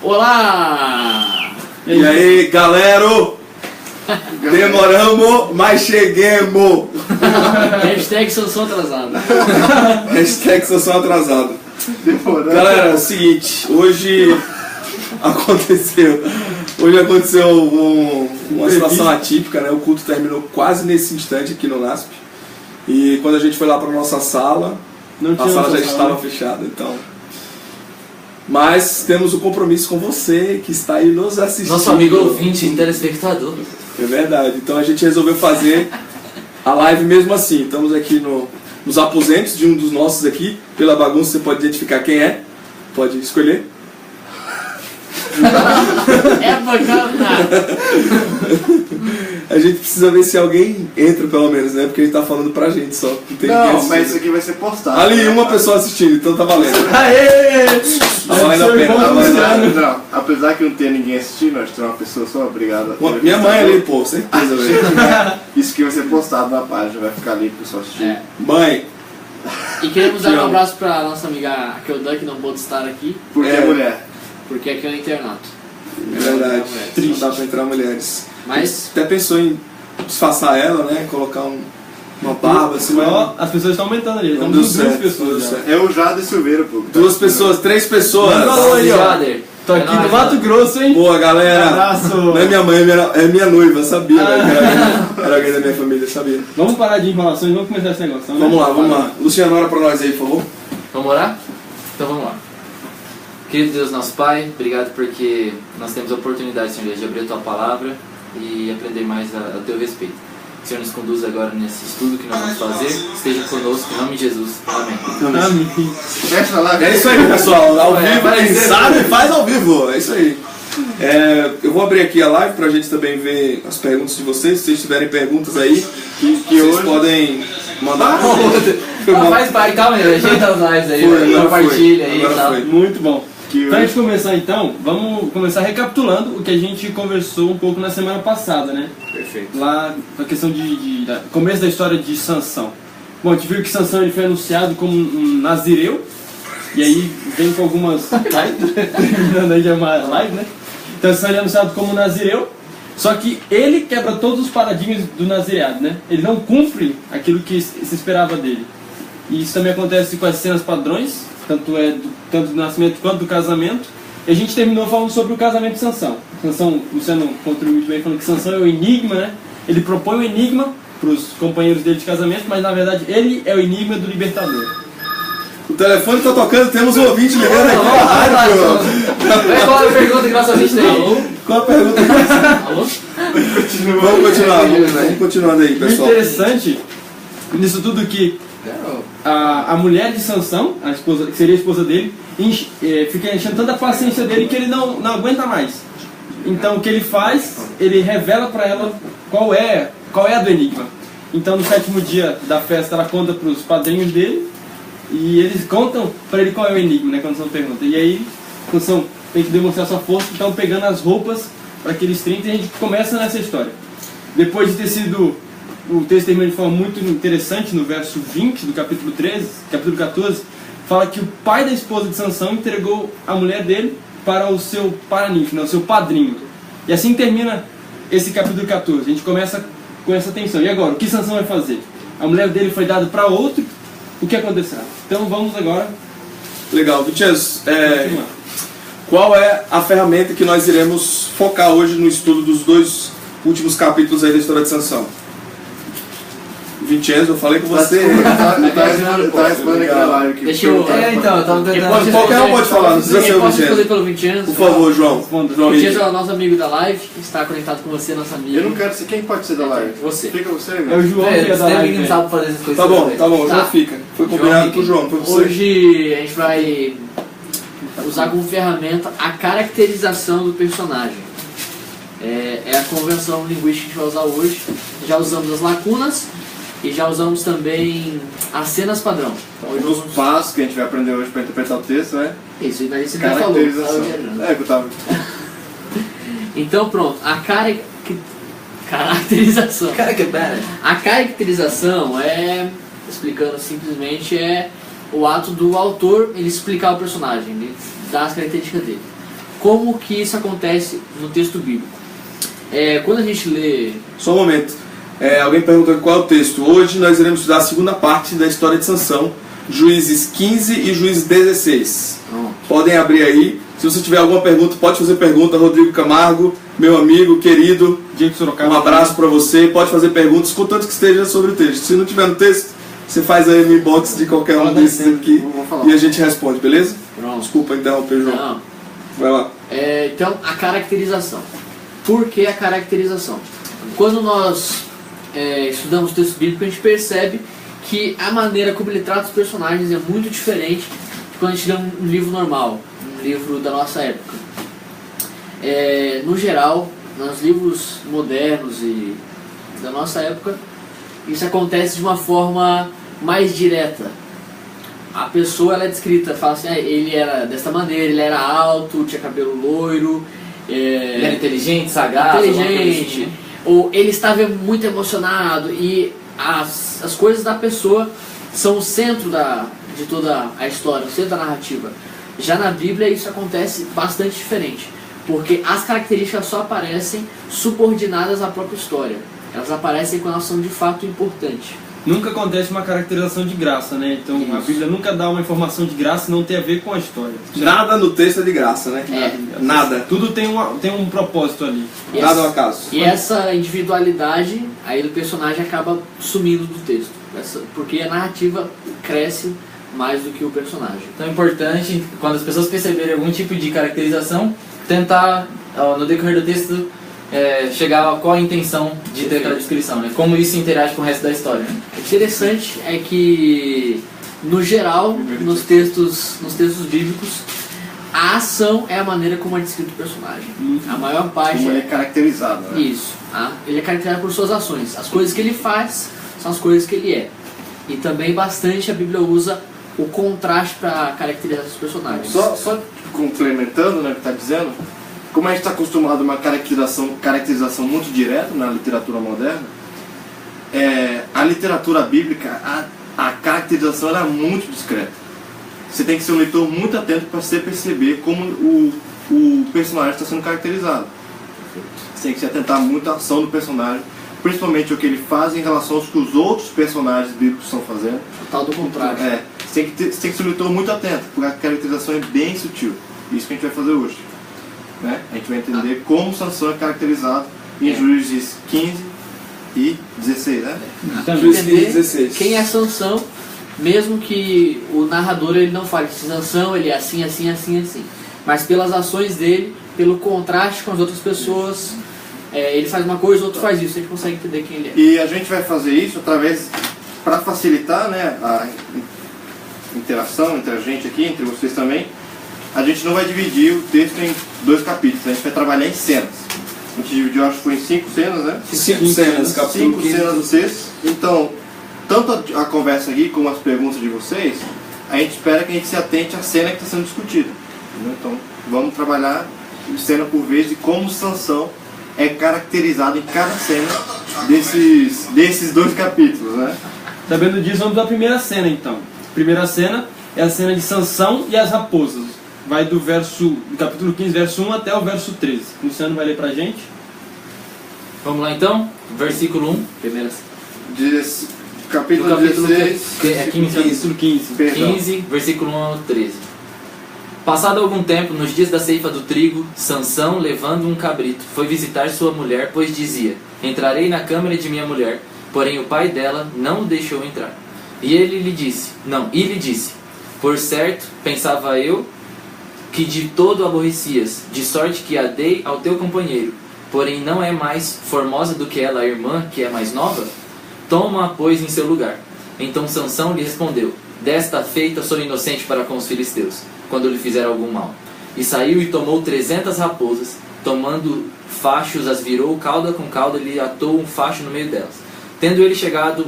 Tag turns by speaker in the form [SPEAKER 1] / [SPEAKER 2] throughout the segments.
[SPEAKER 1] Olá!
[SPEAKER 2] E aí, galera? Demoramos, mas cheguemos!
[SPEAKER 1] Hashtag Sansão atrasado.
[SPEAKER 2] Hashtag Sansão atrasado.
[SPEAKER 3] Demoramos.
[SPEAKER 2] Galera, é o seguinte, hoje aconteceu uma situação atípica, né? O culto terminou quase nesse instante aqui no NASP. E quando a gente foi lá para nossa sala, a sala já estava fechada, então... Mas temos um compromisso com você que está aí nos assistindo.
[SPEAKER 4] Nosso amigo ouvinte, telespectador.
[SPEAKER 2] É verdade, então a gente resolveu fazer a live mesmo assim. Estamos aqui nos aposentos de um dos nossos aqui. Pela bagunça você pode identificar quem é. Pode escolher.
[SPEAKER 1] É bacana.
[SPEAKER 2] A gente precisa ver se alguém entra pelo menos, né? Porque a gente tá falando pra gente só.
[SPEAKER 3] Não, mas isso aqui vai ser postado.
[SPEAKER 2] Ali uma pessoa assistindo, então tá valendo.
[SPEAKER 3] Aê!
[SPEAKER 2] Tá valendo a pena, tá valendo a pena.
[SPEAKER 3] Não, apesar que não tenha ninguém assistindo, acho que tem uma pessoa só, obrigado.
[SPEAKER 2] Minha mãe ali, pô, certeza, velho.
[SPEAKER 3] Isso aqui vai ser postado na página, vai ficar ali pro pessoal assistir.
[SPEAKER 1] É.
[SPEAKER 2] Mãe.
[SPEAKER 1] E queremos dar um abraço pra nossa amiga Keldan, que não pôde estar aqui.
[SPEAKER 3] Porque é mulher.
[SPEAKER 1] Porque aqui é um internato.
[SPEAKER 2] É verdade. Não dá pra entrar mulheres.
[SPEAKER 1] Mas
[SPEAKER 2] até pensou em disfarçar ela, né? Colocar uma barba assim, mas...
[SPEAKER 5] As pessoas estão aumentando ali,
[SPEAKER 2] Não
[SPEAKER 5] estamos
[SPEAKER 2] deu
[SPEAKER 5] duas
[SPEAKER 2] certo,
[SPEAKER 5] pessoas
[SPEAKER 2] deu
[SPEAKER 5] já.
[SPEAKER 2] certo.
[SPEAKER 3] É o Jade Silveira, pô.
[SPEAKER 2] Duas pessoas, três pessoas.
[SPEAKER 5] Falou aí, ó.
[SPEAKER 1] Jader.
[SPEAKER 5] Tô aqui no Mato Grosso, hein?
[SPEAKER 2] Boa, galera.
[SPEAKER 5] Abraço.
[SPEAKER 2] Não é minha mãe, é minha noiva, sabia, velho, que era alguém da minha família, sabia.
[SPEAKER 5] Vamos parar de enrolações, vamos começar esse negócio. Né?
[SPEAKER 2] Vamos lá. Luciano, ora pra nós aí, por favor.
[SPEAKER 4] Vamos orar? Então vamos lá. Querido Deus, nosso Pai, obrigado porque nós temos a oportunidade, Senhor, de abrir a Tua Palavra e aprender mais a Teu respeito. Que o Senhor nos conduza agora nesse estudo que nós vamos fazer. Esteja conosco, em nome de Jesus. Amém.
[SPEAKER 5] Amém.
[SPEAKER 3] Fecha lá.
[SPEAKER 2] É isso aí, pessoal. Ao vivo, quem
[SPEAKER 4] ser,
[SPEAKER 2] sabe, faz ao vivo. É isso aí. Eu vou abrir aqui a live pra gente também ver as perguntas de vocês. Se vocês tiverem perguntas aí, que vocês
[SPEAKER 3] hoje...
[SPEAKER 2] podem mandar.
[SPEAKER 4] Faz parte, calma aí, ajeita as lives aí,
[SPEAKER 2] Foi,
[SPEAKER 4] compartilha aí e tal.
[SPEAKER 2] foi.
[SPEAKER 5] Muito bom.
[SPEAKER 3] Que
[SPEAKER 5] Pra gente começar então, vamos começar recapitulando o que a gente conversou um pouco na semana passada, né?
[SPEAKER 2] Perfeito.
[SPEAKER 5] Lá na questão começo da história de Sansão. Bom, a gente viu que Sansão ele foi anunciado como um nazireu, e aí vem com algumas... terminando aí de uma live, né? Então Sansão ele é anunciado como um nazireu, só que ele quebra todos os paradigmas do nazireado, né? Ele não cumpre aquilo que se esperava dele. E isso também acontece com as cenas padrões, tanto do nascimento quanto do casamento. E a gente terminou falando sobre o casamento de Sansão. Sansão, o Luciano contribuiu muito bem falando que Sansão é o enigma, né? Ele propõe um enigma para os companheiros dele de casamento, mas na verdade ele é o enigma do libertador.
[SPEAKER 2] O telefone tá tocando, temos um ouvinte ligando aqui na rádio.
[SPEAKER 4] Qual é a pergunta que nosso ouvinte tem? Alô?
[SPEAKER 2] Qual a pergunta?
[SPEAKER 4] Alô?
[SPEAKER 2] Vamos continuando aí,
[SPEAKER 5] O
[SPEAKER 2] pessoal.
[SPEAKER 5] interessante nisso tudo que a mulher de Sansão, a esposa, que seria a esposa dele, fica enchendo tanta paciência dele que ele não aguenta mais. Então o que ele faz, ele revela para ela qual é a do enigma. Então no 7º dia da festa ela conta para os padrinhos dele e eles contam para ele qual é o enigma, né, quando Sansão pergunta. E aí Sansão tem que demonstrar sua força, então pegando as roupas para aqueles 30 e a gente começa nessa história. Depois de ter sido... O texto termina de forma muito interessante no verso 20 do capítulo 14, fala que o pai da esposa de Sansão entregou a mulher dele para o seu paraninfo, né, o seu padrinho. E assim termina esse capítulo 14. A gente começa com essa tensão. E agora, o que Sansão vai fazer? A mulher dele foi dada para outro, o que acontecerá? Então vamos agora...
[SPEAKER 2] Legal, Vincenzo, qual é a ferramenta que nós iremos focar hoje no estudo dos 2 últimos capítulos aí da história de Sansão? Vincenzo, eu falei com você.
[SPEAKER 3] Tá respondendo aqui na live. aqui.
[SPEAKER 4] Deixa eu... então, eu tava tentando...
[SPEAKER 2] Qualquer um pode falar, não precisa ser o
[SPEAKER 1] Posso responder
[SPEAKER 2] Vincenzo.
[SPEAKER 1] pelo Vincenzo?
[SPEAKER 2] Por favor, João.
[SPEAKER 1] O Vincenzo é o nosso amigo da live, que está conectado com você, nosso amigo.
[SPEAKER 3] Eu não quero ser. Quem pode ser da live?
[SPEAKER 1] Você.
[SPEAKER 3] Fica você,
[SPEAKER 5] É o
[SPEAKER 3] né?
[SPEAKER 5] João que é da
[SPEAKER 4] Você
[SPEAKER 5] live.
[SPEAKER 4] não
[SPEAKER 5] né?
[SPEAKER 4] sabe fazer essas coisas.
[SPEAKER 2] Tá bom, o
[SPEAKER 1] Tá.
[SPEAKER 2] João fica. Foi combinado com o João, foi você.
[SPEAKER 1] Hoje a gente vai usar como ferramenta a caracterização do personagem. É a convenção linguística que a gente vai usar hoje. Já usamos as lacunas e já usamos também as cenas padrão. Então, hoje
[SPEAKER 3] Os passos que a gente vai aprender hoje para interpretar o texto, né?
[SPEAKER 1] isso, e daí você já falou.
[SPEAKER 3] Caracterização.
[SPEAKER 1] Tava viajando.
[SPEAKER 3] É, que eu tava...
[SPEAKER 1] Então pronto, a caracterização.
[SPEAKER 4] Cara, que pera.
[SPEAKER 1] A caracterização explicando simplesmente, o ato do autor ele explicar o personagem, ele dar as características dele. como que isso acontece no texto bíblico. Quando a gente lê...
[SPEAKER 2] Só um momento. Alguém perguntou qual é o texto. Hoje nós iremos estudar a segunda parte da história de Sansão, Juízes 15 e Juízes 16. Podem abrir aí. Se você tiver alguma pergunta, pode fazer pergunta. Rodrigo Camargo, meu amigo, querido, um abraço para você. Pode fazer perguntas, contanto que esteja sobre o texto. Se não tiver no texto, você faz aí no inbox de qualquer um desses aqui e a gente responde, beleza?
[SPEAKER 1] Pronto.
[SPEAKER 2] Desculpa interromper, João.
[SPEAKER 1] Não.
[SPEAKER 2] Vai lá.
[SPEAKER 1] Então, a caracterização. Por que a caracterização? Quando nós estudamos o texto bíblico, a gente percebe que a maneira como ele trata os personagens é muito diferente de quando a gente lê um livro normal, um livro da nossa época. No geral, nos livros modernos e da nossa época, isso acontece de uma forma mais direta. A pessoa ela é descrita, fala assim, ele era desta maneira, ele era alto, tinha cabelo loiro,
[SPEAKER 4] ele era inteligente, sagaz,
[SPEAKER 1] inteligente,
[SPEAKER 4] assim.
[SPEAKER 1] Ou ele estava muito emocionado, e as coisas da pessoa são o centro de toda a história, o centro da narrativa. Já na Bíblia isso acontece bastante diferente, porque as características só aparecem subordinadas à própria história. Elas aparecem quando elas são de fato importantes.
[SPEAKER 5] Nunca acontece uma caracterização de graça, né? Então a Bíblia nunca dá uma informação de graça e não tem a ver com a história.
[SPEAKER 2] Nada no texto é de graça, né? Nada.
[SPEAKER 5] Tudo tem um propósito ali.
[SPEAKER 2] Nada é um acaso.
[SPEAKER 1] E essa individualidade aí do personagem acaba sumindo do texto, porque a narrativa cresce mais do que o personagem.
[SPEAKER 4] Então é importante, quando as pessoas perceberem algum tipo de caracterização, tentar, no decorrer do texto, chegar a qual a intenção de ter aquela descrição, né? Como isso interage com o resto da história. Né?
[SPEAKER 1] O interessante é que, no geral, nos textos bíblicos, a ação é a maneira como é descrito o personagem. A maior parte
[SPEAKER 3] Como ele é caracterizado, né?
[SPEAKER 1] Isso. Ele é caracterizado por suas ações. As coisas que ele faz são as coisas que ele é. E também bastante a Bíblia usa o contraste para caracterizar os personagens.
[SPEAKER 3] Só complementando, né, o que está dizendo, como a gente está acostumado a uma caracterização muito direta na literatura moderna, a literatura bíblica, a caracterização era muito discreta. Você tem que ser um leitor muito atento para você perceber como o personagem está sendo caracterizado. Você tem que se atentar muito à ação do personagem, principalmente o que ele faz em relação aos que os outros personagens bíblicos estão fazendo.
[SPEAKER 1] O tal do contraste.
[SPEAKER 3] Você tem que ser um leitor muito atento, porque a caracterização é bem sutil. Isso que a gente vai fazer hoje. Né? A gente vai entender como Sansão é caracterizado em Juízes 15 e 16, né?
[SPEAKER 1] Entender 16. Quem é Sansão, mesmo que o narrador ele não fale que Sansão ele é assim, assim, assim, assim. Mas pelas ações dele, pelo contraste com as outras pessoas, ele faz uma coisa, o outro faz isso, a gente consegue entender quem ele é.
[SPEAKER 3] E a gente vai fazer isso através, para facilitar, né, a interação entre a gente aqui, entre vocês também. A gente não vai dividir o texto em 2 capítulos, a gente vai trabalhar em cenas. A gente dividiu, acho que foi em 5 cenas, né?
[SPEAKER 2] 5 cenas, capítulo
[SPEAKER 3] 5 cenas do texto. Então, tanto a conversa aqui como as perguntas de vocês, a gente espera que a gente se atente à cena que está sendo discutida. Entendeu? Então, vamos trabalhar cena por vez e como Sansão é caracterizado em cada cena desses 2 capítulos, né?
[SPEAKER 5] Sabendo disso, vamos para a primeira cena então. A primeira cena é a cena de Sansão e as raposas. Vai do capítulo 15, verso 1 até o verso 13. O Luciano vai ler pra gente.
[SPEAKER 4] Vamos lá então, versículo 1.
[SPEAKER 1] Primeira
[SPEAKER 3] Capítulo 16.
[SPEAKER 4] 15,
[SPEAKER 5] Capítulo 15.
[SPEAKER 4] 15, versículo 1 ao 13. Passado algum tempo, nos dias da ceifa do trigo, Sansão, levando um cabrito, foi visitar sua mulher, pois dizia: entrarei na câmara de minha mulher. Porém o pai dela não o deixou entrar. E lhe disse: por certo, pensava eu, que de todo aborrecias, de sorte que a dei ao teu companheiro. Porém não é mais formosa do que ela, a irmã, que é mais nova? Toma-a, pois, em seu lugar. Então Sansão lhe respondeu: desta feita sou inocente para com os filisteus, quando lhe fizeram algum mal. E saiu e tomou 300 raposas, tomando fachos, as virou cauda com cauda, e lhe atou um facho no meio delas. Tendo ele chegado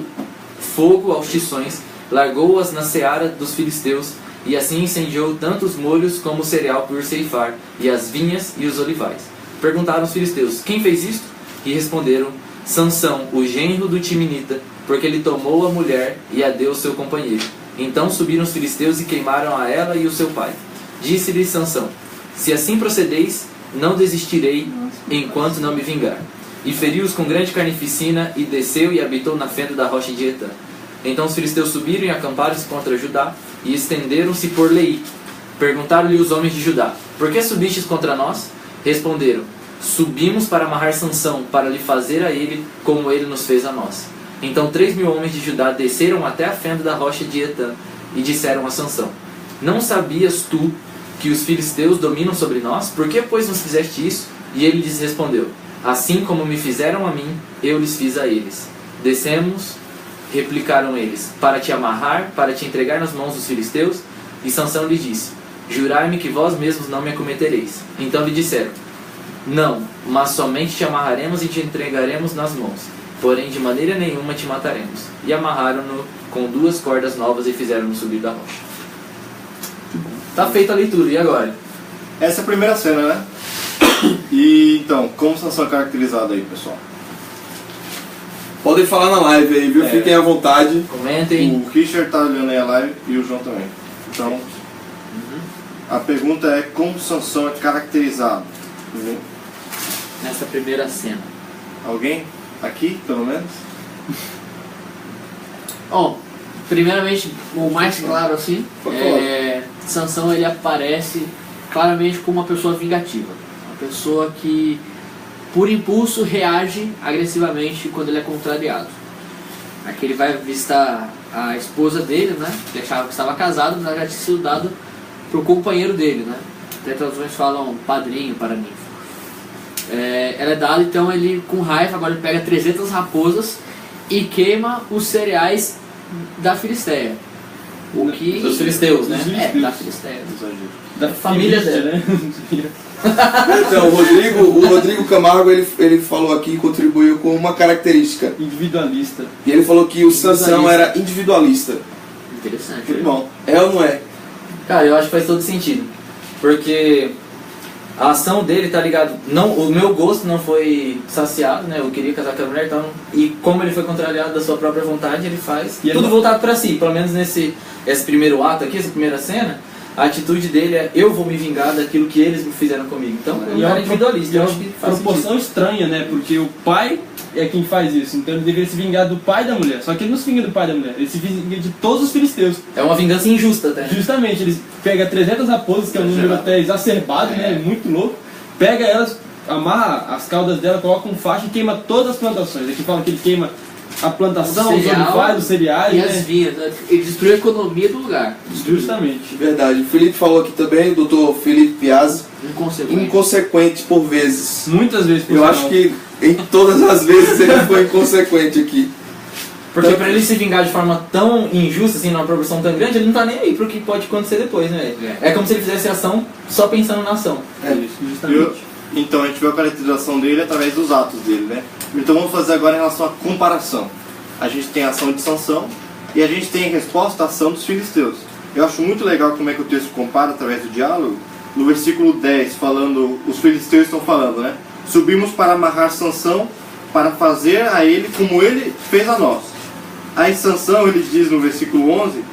[SPEAKER 4] fogo aos tições, largou-as na seara dos filisteus, e assim incendiou tanto os molhos como o cereal por ceifar, e as vinhas e os olivais. Perguntaram os filisteus: quem fez isto? E responderam: Sansão, o genro do Timinita, porque ele tomou a mulher e a deu ao seu companheiro. Então subiram os filisteus e queimaram a ela e o seu pai. Disse-lhe Sansão: Se assim procedeis, não desistirei enquanto não me vingar. E feriu-os com grande carnificina, e desceu e habitou na fenda da rocha de Etã. Então os filisteus subiram e acamparam-se contra Judá, e estenderam-se por Leí. Perguntaram-lhe os homens de Judá: por que subistes contra nós? Responderam: subimos para amarrar Sansão, para lhe fazer a ele como ele nos fez a nós. Então 3.000 homens de Judá desceram até a fenda da rocha de Etã, e disseram a Sansão: não sabias tu que os filisteus dominam sobre nós? Por que, pois, nos fizeste isso? E ele lhes respondeu: assim como me fizeram a mim, eu lhes fiz a eles. Descemos, replicaram eles, para te amarrar, para te entregar nas mãos dos filisteus. E Sansão lhe disse: jurai-me que vós mesmos não me acometereis. Então lhe disseram: não, mas somente te amarraremos e te entregaremos nas mãos, porém de maneira nenhuma te mataremos. E amarraram-no com 2 cordas novas e fizeram-no subir da rocha. Tá feita a leitura, e agora?
[SPEAKER 3] Essa é a primeira cena, né? E então, como Sansão é caracterizado aí, pessoal?
[SPEAKER 2] Podem falar na live aí, viu? Fiquem à vontade.
[SPEAKER 4] Comentem.
[SPEAKER 3] O Richard tá olhando aí a live e o João também. Então, a pergunta é como Sansão é caracterizado?
[SPEAKER 1] Nessa primeira cena.
[SPEAKER 3] Alguém? Aqui, pelo menos?
[SPEAKER 1] Bom, primeiramente, o mais claro assim, Sansão ele aparece claramente como uma pessoa vingativa. Uma pessoa que, por impulso, reage agressivamente quando ele é contrariado. Aqui ele vai visitar a esposa dele, né? Que achava que estava casado, mas ela já tinha sido dado para o companheiro dele, né? Até traduções falam padrinho para mim. Ela é dada, então ele com raiva, agora ele pega 300 raposas e queima os cereais da Filisteia. O que...
[SPEAKER 4] Dos filisteus, né?
[SPEAKER 1] Da Filisteia.
[SPEAKER 5] Da
[SPEAKER 1] família dela.
[SPEAKER 5] né?
[SPEAKER 2] Então, o Rodrigo Camargo, ele falou aqui e contribuiu com uma característica.
[SPEAKER 5] Individualista.
[SPEAKER 2] E ele falou que o Sansão era individualista.
[SPEAKER 1] Interessante.
[SPEAKER 3] Muito bom.
[SPEAKER 2] É ou não é?
[SPEAKER 4] Cara, eu acho que faz todo sentido. Porque a ação dele, tá ligado? Não, o meu gosto não foi saciado, né? Eu queria casar com a mulher, então... E como ele foi contrariado da sua própria vontade, ele faz
[SPEAKER 5] E
[SPEAKER 4] tudo
[SPEAKER 5] ele...
[SPEAKER 4] voltado pra si. Pelo menos esse primeiro ato aqui, essa primeira cena, a atitude dele é: eu vou me vingar daquilo que eles me fizeram comigo. Então,
[SPEAKER 5] E
[SPEAKER 4] ele era individualista. Eu acho que faz
[SPEAKER 5] proporção
[SPEAKER 4] sentido.
[SPEAKER 5] estranha, né? Porque o pai é quem faz isso. Então ele deveria se vingar do pai da mulher. Só que ele não se vinga do pai da mulher. Ele se vinga de todos os filisteus.
[SPEAKER 4] É uma vingança injusta até.
[SPEAKER 5] Justamente, ele pega 300 raposas, que é um número até exacerbado, né? Muito louco. Pega elas, amarra as caudas dela, coloca um facho e queima todas as plantações. Aqui fala que ele queima a plantação, os olivais, os cereais,
[SPEAKER 1] e
[SPEAKER 5] né?
[SPEAKER 1] as vinhas. Ele destruiu a economia do lugar.
[SPEAKER 5] Justamente.
[SPEAKER 2] Verdade. O Felipe falou aqui também, o doutor Felipe Piazza,
[SPEAKER 1] Inconsequente.
[SPEAKER 2] inconsequente por vezes.
[SPEAKER 5] Muitas vezes por
[SPEAKER 2] Eu
[SPEAKER 5] sinal.
[SPEAKER 2] acho que em todas as vezes ele foi inconsequente aqui.
[SPEAKER 4] Porque pra ele se vingar de forma tão injusta, assim, numa proporção tão grande, ele não tá nem aí pro que pode acontecer depois, né? É como se ele fizesse a ação só pensando na ação.
[SPEAKER 5] É isso, justamente.
[SPEAKER 3] Então a gente vê a caracterização dele através dos atos dele, né? Então vamos fazer agora em relação à comparação. A gente tem a ação de Sansão e a gente tem a resposta à ação dos filisteus. Eu acho muito legal como é que o texto compara através do diálogo. No versículo 10, falando, os filisteus estão falando, né? Subimos para amarrar Sansão, para fazer a ele como ele fez a nós. Aí Sansão, ele diz no versículo 11,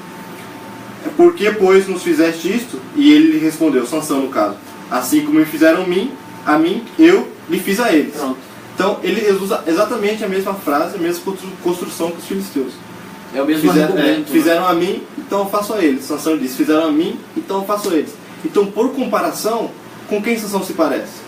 [SPEAKER 3] por que, pois, nos fizeste isto? E ele lhe respondeu, Sansão no caso, assim como me fizeram a mim, eu lhe fiz a eles.
[SPEAKER 1] Pronto.
[SPEAKER 3] Então ele usa exatamente a mesma frase, a mesma construção que os filisteus.
[SPEAKER 1] É o mesmo argumento.
[SPEAKER 3] Fizeram a mim, então eu faço a eles. Sansão diz, fizeram a mim, então eu faço a eles. Então, por comparação, com quem Sansão se parece?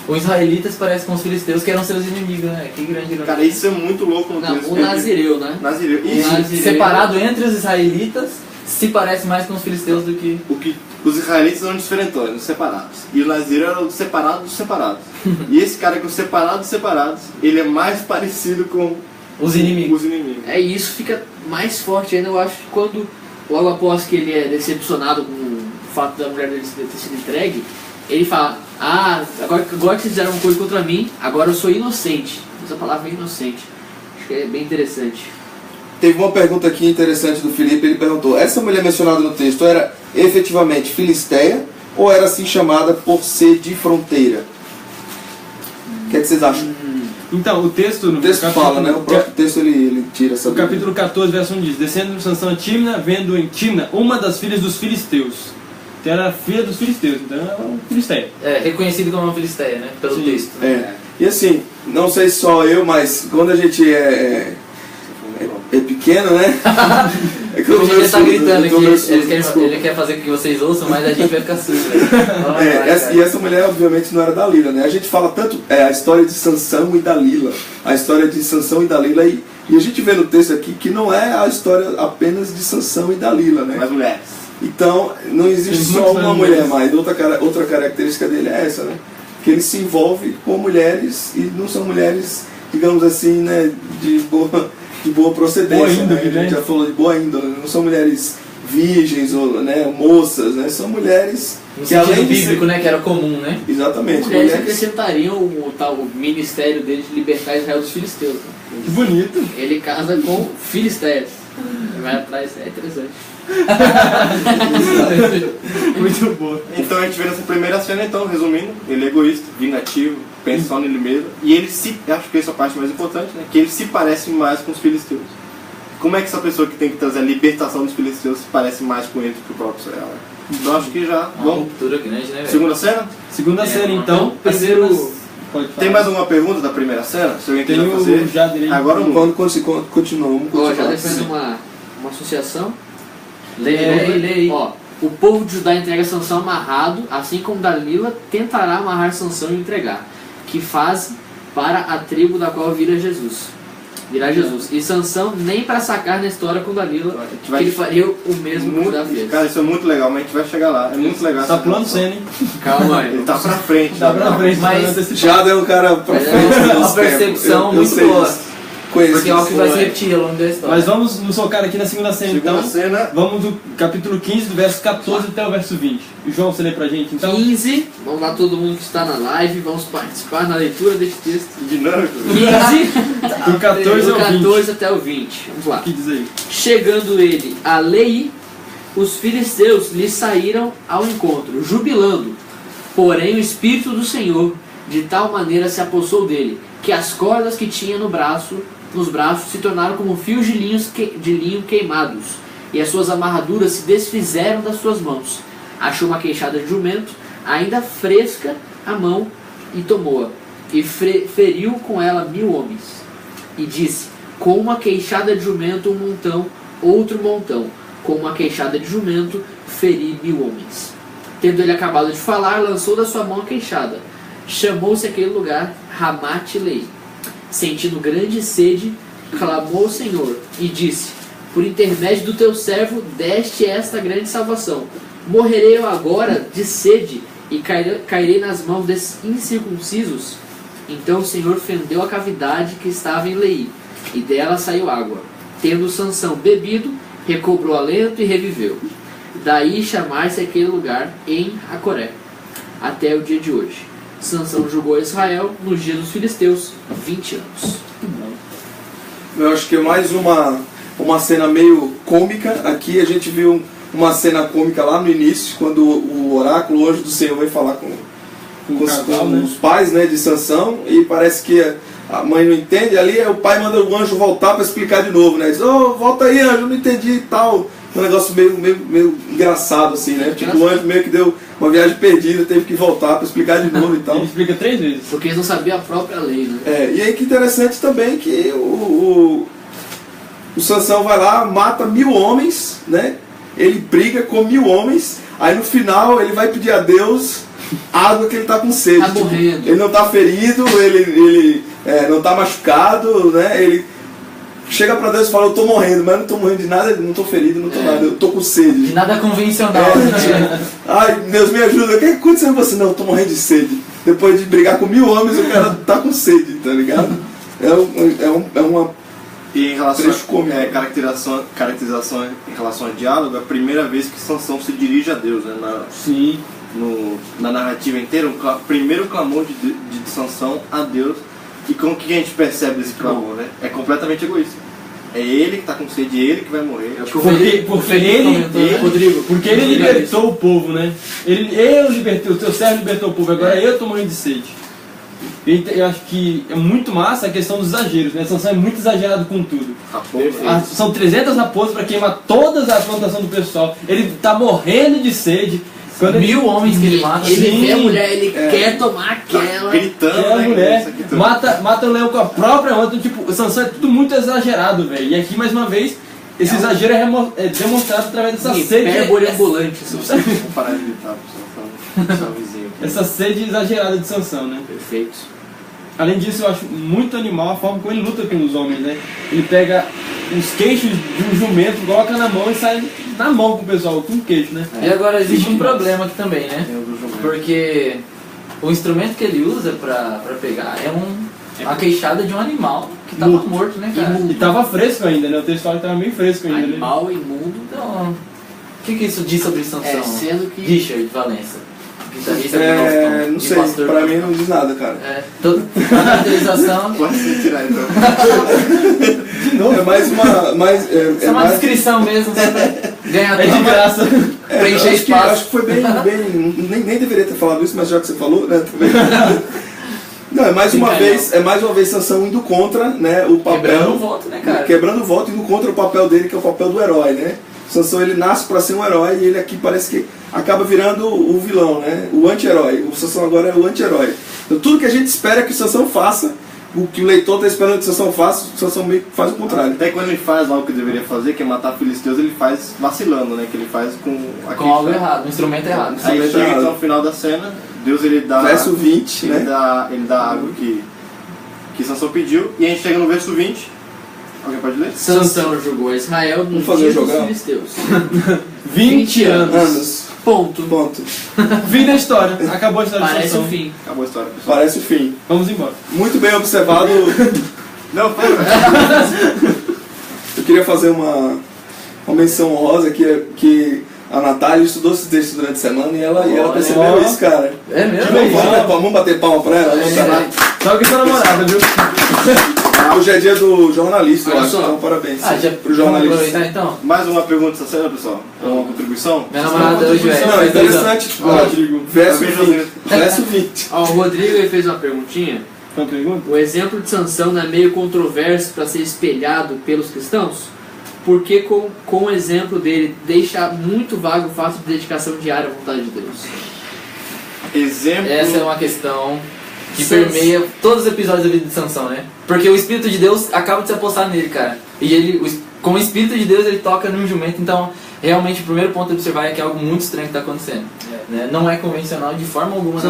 [SPEAKER 4] Os israelitas parecem com os filisteus, que eram seus inimigos, né? Que grande ironia.
[SPEAKER 3] Cara, isso é muito louco no
[SPEAKER 1] Não,
[SPEAKER 3] texto.
[SPEAKER 1] o Nazireu, né?
[SPEAKER 3] Nazireu.
[SPEAKER 1] O
[SPEAKER 3] Isso.
[SPEAKER 1] Nazireu.
[SPEAKER 4] Separado entre os israelitas, se parece mais com os filisteus do que...
[SPEAKER 3] O que os israelitas eram diferentões, os separados. E o Nazireu era o separado dos separados. E esse cara que é o separado dos separados, ele é mais parecido com
[SPEAKER 4] os inimigos.
[SPEAKER 3] os inimigos.
[SPEAKER 1] É, e isso fica mais forte ainda, eu acho, que quando, logo após que ele é decepcionado com o fato da mulher dele ter sido entregue, ele fala, agora que vocês fizeram uma coisa contra mim, agora eu sou inocente. Essa palavra é inocente. Acho que é bem interessante.
[SPEAKER 2] Teve uma pergunta aqui interessante do Felipe, ele perguntou, essa mulher mencionada no texto era efetivamente filisteia ou era assim chamada por ser de fronteira? O que é que vocês acham?
[SPEAKER 5] Então, o texto...
[SPEAKER 2] O texto fala, né? O próprio texto ele tira essa
[SPEAKER 5] O capítulo 14, verso 1 diz, descendo de Sansão a Timna, vendo em Timna uma das filhas dos filisteus. Então era filha dos filisteus, então era um filisteia.
[SPEAKER 4] Reconhecido como uma filisteia, né? Pelo texto.
[SPEAKER 2] E assim, não sei se só eu, mas quando a gente é pequeno, né?
[SPEAKER 4] O Gê tá gritando aqui, ele quer fazer com que vocês ouçam, mas a gente vai ficar surdo.
[SPEAKER 2] E essa mulher, obviamente, não era Dalila, né? A gente fala tanto a história de Sansão e Dalila, a história de Sansão e Dalila, e a gente vê no texto aqui que não é a história apenas de Sansão e Dalila, né?
[SPEAKER 3] Mas mulheres.
[SPEAKER 2] Então, não existe só uma mulher mais. Outra característica dele é essa, né? Que ele se envolve com mulheres, e não são mulheres, digamos assim, né, de boa procedência,
[SPEAKER 5] boa índole,
[SPEAKER 2] né? A gente já falou de boa índole, não são mulheres virgens ou, né, moças, né? São mulheres
[SPEAKER 4] no
[SPEAKER 2] que
[SPEAKER 4] sentido
[SPEAKER 2] além de
[SPEAKER 4] bíblico,
[SPEAKER 2] ser...
[SPEAKER 4] né, que era comum, né?
[SPEAKER 2] Exatamente.
[SPEAKER 1] Mulheres acrescentariam o ministério dele de libertar Israel dos filisteus. Né?
[SPEAKER 5] Que bonito.
[SPEAKER 1] Ele casa com filisteias. Vai atrás, é interessante.
[SPEAKER 5] Muito bom.
[SPEAKER 3] Então a gente vê nessa primeira cena, então, resumindo, ele é egoísta, vingativo, pensa só nele mesmo, e ele acho que essa é a parte mais importante, né, que ele se parece mais com os filisteus. Como é que essa pessoa que tem que trazer a libertação dos filisteus se parece mais com ele que o próprio Israel? Então acho que já,
[SPEAKER 4] Uma
[SPEAKER 3] bom.
[SPEAKER 4] ruptura grande, né, velho?
[SPEAKER 3] Segunda cena?
[SPEAKER 5] Segunda cena, então.
[SPEAKER 4] Primeiro...
[SPEAKER 5] Pode falar.
[SPEAKER 3] Tem mais alguma pergunta da primeira cena? Se alguém
[SPEAKER 5] Tem
[SPEAKER 3] quiser
[SPEAKER 5] o
[SPEAKER 3] fazer.
[SPEAKER 5] Jader aí.
[SPEAKER 3] Agora um.
[SPEAKER 2] Quando continuamos,
[SPEAKER 1] Ó, já defendo uma associação.
[SPEAKER 4] Lei.
[SPEAKER 1] Ó, o povo de Judá entrega Sansão amarrado, assim como Dalila tentará amarrar Sansão e entregar, que faz para a tribo da qual virá Jesus. E Sansão nem para sacar na história com Dalila, que ele faria o mesmo que Judá fez.
[SPEAKER 3] Cara, isso é muito legal, mas a gente vai chegar lá. É muito legal.
[SPEAKER 5] Tá pulando cena, hein?
[SPEAKER 1] Calma aí.
[SPEAKER 3] Ele tá pra frente.
[SPEAKER 5] Dá pra frente,
[SPEAKER 4] Mas-
[SPEAKER 2] já deu um cara pra frente.
[SPEAKER 4] É
[SPEAKER 2] nos
[SPEAKER 4] uma percepção
[SPEAKER 2] tempos.
[SPEAKER 4] muito
[SPEAKER 2] sei
[SPEAKER 4] boa.
[SPEAKER 2] disso. Conheço
[SPEAKER 4] Porque é algo que vai se
[SPEAKER 2] isso.
[SPEAKER 4] repetir ao longo da história.
[SPEAKER 5] Mas vamos nos focar aqui na segunda cena,
[SPEAKER 3] Segunda
[SPEAKER 5] então.
[SPEAKER 3] cena.
[SPEAKER 5] Vamos do capítulo 15, do verso 14 até o verso 20. E João, você lê pra gente, então?
[SPEAKER 1] 15, vamos lá todo mundo que está na live, vamos participar na leitura deste texto.
[SPEAKER 3] Dinâmico.
[SPEAKER 1] 15,
[SPEAKER 5] Do 14
[SPEAKER 1] do
[SPEAKER 5] ao 20.
[SPEAKER 1] 14 até o 20. Vamos lá.
[SPEAKER 5] O que diz aí?
[SPEAKER 1] Chegando ele a Lei, os filisteus lhe saíram ao encontro, jubilando. Porém o Espírito do Senhor de tal maneira se apossou dele, que as cordas que tinha nos braços se tornaram como fios de linho queimados, e as suas amarraduras se desfizeram das suas mãos. Achou uma queixada de jumento, ainda fresca a mão, e tomou-a, e feriu com ela 1000 homens. E disse: com uma queixada de jumento um montão, outro montão, com uma queixada de jumento feri 1000 homens. Tendo ele acabado de falar, lançou da sua mão a queixada. Chamou-se aquele lugar Ramate-Lei. Sentindo grande sede, clamou ao Senhor e disse: por intermédio do teu servo deste esta grande salvação. Morrerei eu agora de sede e cairei nas mãos desses incircuncisos? Então o Senhor fendeu a cavidade que estava em Lei, e dela saiu água. Tendo Sansão bebido, recobrou alento e reviveu. Daí chamar-se aquele lugar em Acoré, até o dia de hoje. Sansão julgou Israel nos dias dos filisteus 20 anos.
[SPEAKER 2] Eu acho que é mais uma cena meio cômica. Aqui a gente viu uma cena cômica lá no início, quando o oráculo, o anjo do Senhor, vai falar com os pais, né, de Sansão, e parece que a mãe não entende. Ali o pai manda o anjo voltar para explicar de novo, né? Diz: oh, volta aí, anjo, não entendi e tal. Um negócio meio engraçado assim, né? Tipo, o anjo meio que deu uma viagem perdida, teve que voltar para explicar de novo e tal.
[SPEAKER 5] Ele explica 3 vezes.
[SPEAKER 1] Porque eles não sabiam a própria lei, né?
[SPEAKER 2] E aí que interessante também que o Sansão vai lá, mata 1000 homens, né? Ele briga com 1000 homens, aí no final ele vai pedir a Deus água, que ele está com sede.
[SPEAKER 1] Tá morrendo.
[SPEAKER 2] Ele não está ferido, ele não está machucado, né? Ele chega para Deus e fala: eu estou morrendo, mas não estou morrendo de nada, não estou ferido, não estou nada, eu estou com sede.
[SPEAKER 4] De nada convencional.
[SPEAKER 2] Ai, Deus me ajuda, o que aconteceu com você? Não, eu estou morrendo de sede. Depois de brigar com 1000 homens, o cara está com sede, tá ligado? É uma...
[SPEAKER 3] E em relação
[SPEAKER 2] a
[SPEAKER 3] caracterização em relação ao diálogo, é a primeira vez que Sansão se dirige a Deus, né?
[SPEAKER 5] Sim.
[SPEAKER 3] Na narrativa inteira, primeiro clamor de Sansão a Deus. E como que a gente percebe esse clamor, né? É completamente egoísta. É ele que está com sede, é ele que vai morrer.
[SPEAKER 5] Porque ele libertou o povo, né? Eu libertei, o teu servo libertou o povo, agora eu estou morrendo de sede. Eu acho que é muito massa a questão dos exageros, né? Sansão é muito exagerado com tudo. São 300 raposas para queimar toda a plantação do pessoal. Ele está morrendo de sede. Quando
[SPEAKER 4] 1000 homens que ele mata.
[SPEAKER 1] Ele
[SPEAKER 5] Sim.
[SPEAKER 1] vê a mulher, ele quer tomar aquela.
[SPEAKER 3] Gritando,
[SPEAKER 5] É a
[SPEAKER 3] né?
[SPEAKER 5] mulher,
[SPEAKER 3] Gritando.
[SPEAKER 5] mata o leão com a própria mão. Então, tipo, o Sansão é tudo muito exagerado, velho. E aqui, mais uma vez, esse exagero é demonstrado através dessa sede.
[SPEAKER 1] Hipérbole ambulante.
[SPEAKER 3] Vamos parar de gritar, pessoal. Só vizinho.
[SPEAKER 5] Essa sede exagerada de Sansão, né?
[SPEAKER 1] Perfeito.
[SPEAKER 5] Além disso, eu acho muito animal a forma como ele luta com os homens, né? Ele pega os queixos de um jumento, coloca na mão e sai na mão com o pessoal, com o queixo, né?
[SPEAKER 4] E agora existe um problema aqui também, né?
[SPEAKER 3] Eu do jumento.
[SPEAKER 4] Porque o instrumento que ele usa pra pegar é uma queixada de um animal que tava morto, né, cara?
[SPEAKER 5] E tava fresco ainda, né? O texto fala que tava meio fresco ainda, né?
[SPEAKER 1] Animal imundo.
[SPEAKER 4] Então, o que isso diz sobre Sansão?
[SPEAKER 1] É, sendo que.
[SPEAKER 4] Richard Valença, guitarrista do
[SPEAKER 2] Não
[SPEAKER 4] Faustão, e
[SPEAKER 2] sei,
[SPEAKER 4] pastor.
[SPEAKER 2] pra mim não diz nada, cara.
[SPEAKER 4] Toda a caracterização.
[SPEAKER 3] Pode se tirar então.
[SPEAKER 5] De novo,
[SPEAKER 2] É mais uma.
[SPEAKER 4] Isso é uma
[SPEAKER 2] mais,
[SPEAKER 4] descrição mesmo, só pra ganhar
[SPEAKER 5] é de
[SPEAKER 4] tempo.
[SPEAKER 5] graça.
[SPEAKER 4] Preencher
[SPEAKER 2] acho que
[SPEAKER 4] espaço.
[SPEAKER 2] foi bem. Nem deveria ter falado isso, mas já que você falou, né? Também. Não, é mais uma vez Sansão indo contra, né, o papel.
[SPEAKER 4] Quebrando o voto, né, cara?
[SPEAKER 2] Quebrando o voto, indo contra o papel dele, que é o papel do herói, né? Sansão, ele nasce para ser um herói e ele aqui parece que acaba virando o vilão, né? O anti-herói. O Sansão agora é o anti-herói. Então tudo que a gente espera que o Sansão faça, o que o leitor está esperando que o Sansão faça, o Sansão meio que faz o contrário.
[SPEAKER 3] Até quando ele faz lá o que deveria fazer, que é matar filisteus, ele faz vacilando, né? Que ele faz com
[SPEAKER 4] algo errado, um instrumento errado.
[SPEAKER 3] Aí
[SPEAKER 2] Instrumento
[SPEAKER 3] chega
[SPEAKER 2] errado.
[SPEAKER 3] então no final da cena, Deus ele dá.
[SPEAKER 2] Verso 20,
[SPEAKER 3] ele
[SPEAKER 2] né?
[SPEAKER 3] dá a água que Sansão pediu, e a gente chega no verso 20. Alguém pode ler?
[SPEAKER 1] Sansão julgou Israel no
[SPEAKER 2] Vamos fazer
[SPEAKER 1] dia
[SPEAKER 2] um
[SPEAKER 1] dos
[SPEAKER 2] jogão?
[SPEAKER 1] filisteus.
[SPEAKER 5] 20 anos.
[SPEAKER 2] Anos.
[SPEAKER 1] Ponto.
[SPEAKER 2] Ponto.
[SPEAKER 5] Fim da história. Acabou a história de
[SPEAKER 1] Parece
[SPEAKER 5] Sansão.
[SPEAKER 1] o fim.
[SPEAKER 3] Acabou a história, pessoal.
[SPEAKER 2] Parece o fim.
[SPEAKER 5] Vamos embora.
[SPEAKER 2] Muito bem observado.
[SPEAKER 3] Não, foi.
[SPEAKER 2] Eu queria fazer uma menção honrosa que a Natália estudou esse texto durante a semana e ela percebeu
[SPEAKER 5] Olha.
[SPEAKER 2] isso, cara.
[SPEAKER 4] É mesmo?
[SPEAKER 2] Vamos bater palma pra ela?
[SPEAKER 5] Só que sua namorada, viu?
[SPEAKER 2] Hoje é dia do jornalista, eu
[SPEAKER 1] Olha
[SPEAKER 2] acho,
[SPEAKER 1] só.
[SPEAKER 2] então parabéns
[SPEAKER 4] Já
[SPEAKER 2] pro jornalista.
[SPEAKER 4] vamos aproveitar então?
[SPEAKER 3] Mais uma pergunta dessa cena, pessoal? Uma contribuição?
[SPEAKER 4] Minha namorada hoje é.
[SPEAKER 2] Não, é interessante,
[SPEAKER 5] Rodrigo.
[SPEAKER 2] verso
[SPEAKER 3] Tá bem,
[SPEAKER 2] 20.
[SPEAKER 3] José.
[SPEAKER 2] Verso 20.
[SPEAKER 1] Ó, o Rodrigo ele fez uma perguntinha.
[SPEAKER 5] Uma pergunta?
[SPEAKER 1] O exemplo de Sansão não é meio controverso para ser espelhado pelos cristãos? Porque com o exemplo dele deixa muito vago o fato de dedicação diária à vontade de Deus.
[SPEAKER 3] Exemplo.
[SPEAKER 4] Essa é uma questão que
[SPEAKER 1] Sans-
[SPEAKER 4] permeia todos os episódios da vida de Sansão, né? Porque o Espírito de Deus acaba de se apossar nele, cara. E ele, com o Espírito de Deus, ele toca num jumento. Então, realmente, o primeiro ponto a observar é que é algo muito estranho que está acontecendo. Né? Não é convencional de forma alguma.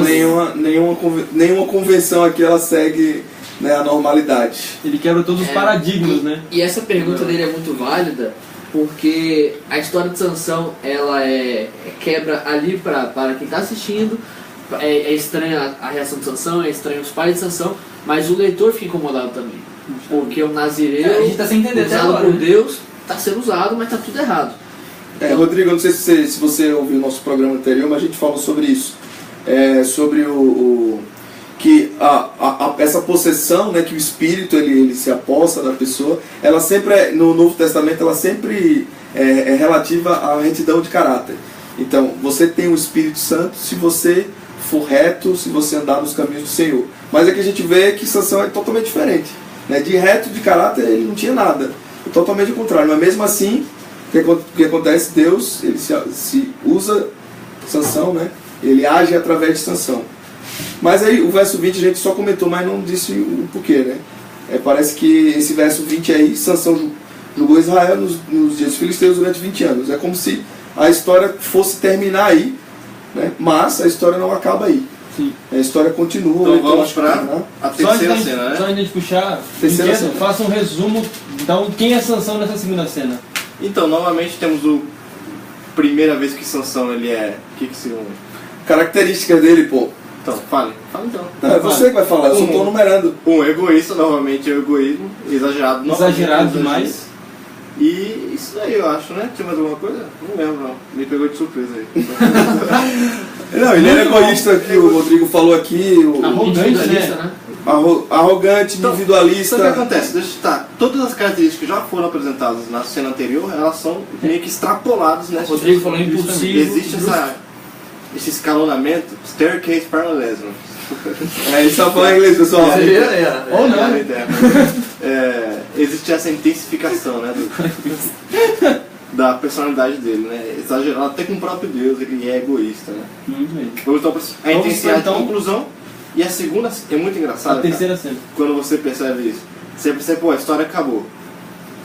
[SPEAKER 2] Nenhuma convenção aqui ela segue, né, a normalidade.
[SPEAKER 5] Ele quebra todos os paradigmas, né?
[SPEAKER 1] E essa pergunta dele é muito válida, porque a história de Sansão, ela quebra ali para quem está assistindo, é estranha a reação de Sansão, é estranho os pais de Sansão, mas o leitor fica incomodado também. Porque o Nazireu,
[SPEAKER 4] A gente tá sem entender até
[SPEAKER 1] usado
[SPEAKER 4] agora,
[SPEAKER 1] por
[SPEAKER 4] né?
[SPEAKER 1] Deus, está sendo usado, mas está tudo errado.
[SPEAKER 2] Rodrigo, eu não sei se você ouviu o nosso programa anterior, mas a gente falou sobre isso. Sobre que essa possessão, né, que o Espírito ele se apossa da pessoa, ela sempre no Novo Testamento ela sempre é relativa à retidão de caráter. Então, você tem o Espírito Santo se você for reto, se você andar nos caminhos do Senhor. Mas aqui a gente vê que Sansão é totalmente diferente, né? De reto, de caráter, ele não tinha nada. É totalmente o contrário. Mas mesmo assim, o que acontece? Deus ele se usa Sansão, né? Ele age através de Sansão. Mas aí o verso 20 a gente só comentou, mas não disse o porquê, né? Parece que esse verso 20 aí, Sansão julgou Israel nos dias filisteus durante 20 anos. É como se a história fosse terminar aí, né? Mas a história não acaba aí.
[SPEAKER 5] Sim.
[SPEAKER 2] A história continua.
[SPEAKER 3] Então
[SPEAKER 2] então,
[SPEAKER 3] vamos para a terceira cena,
[SPEAKER 5] Só
[SPEAKER 3] né?
[SPEAKER 5] antes de puxar,
[SPEAKER 2] Terceira
[SPEAKER 5] Inquieto,
[SPEAKER 2] cena.
[SPEAKER 5] faça um resumo. Então, quem é Sansão nessa segunda cena?
[SPEAKER 3] Então, novamente temos o primeira vez que Sansão ele é. O que se
[SPEAKER 2] Características dele, pô.
[SPEAKER 3] Então, fale. Fala então.
[SPEAKER 2] Não, é você que vai falar, eu só estou numerando.
[SPEAKER 3] Um egoísta, novamente é o egoísmo, exagerado.
[SPEAKER 5] Exagerado
[SPEAKER 3] novamente,
[SPEAKER 5] demais.
[SPEAKER 3] E isso daí eu acho, né? Tinha mais alguma coisa? Não lembro não. Me pegou de surpresa aí.
[SPEAKER 2] Não, ele era egoísta, que o Rodrigo falou aqui,
[SPEAKER 5] Arrogante,
[SPEAKER 1] Individualista,
[SPEAKER 5] né?
[SPEAKER 2] arrogante,
[SPEAKER 3] Então,
[SPEAKER 2] individualista.
[SPEAKER 3] Então o que acontece? Deixa eu citar. Todas as características que já foram apresentadas na cena anterior, elas são meio que extrapoladas nessa.
[SPEAKER 1] Rodrigo falou impulsivo.
[SPEAKER 3] Existe esse escalonamento, staircase parallelism.
[SPEAKER 2] Ele só fala inglês, pessoal.
[SPEAKER 4] Você vê, né?
[SPEAKER 5] Ou não.
[SPEAKER 3] Existe essa intensificação, né? da personalidade dele, né? Exagerado até com o próprio Deus, ele é egoísta, né?
[SPEAKER 5] Muito bem.
[SPEAKER 3] Vamos então a intensidade da
[SPEAKER 5] então
[SPEAKER 3] conclusão. E a segunda é muito engraçada,
[SPEAKER 5] A terceira
[SPEAKER 3] cara,
[SPEAKER 5] cena.
[SPEAKER 3] quando você percebe isso. Você percebe, pô, a história acabou.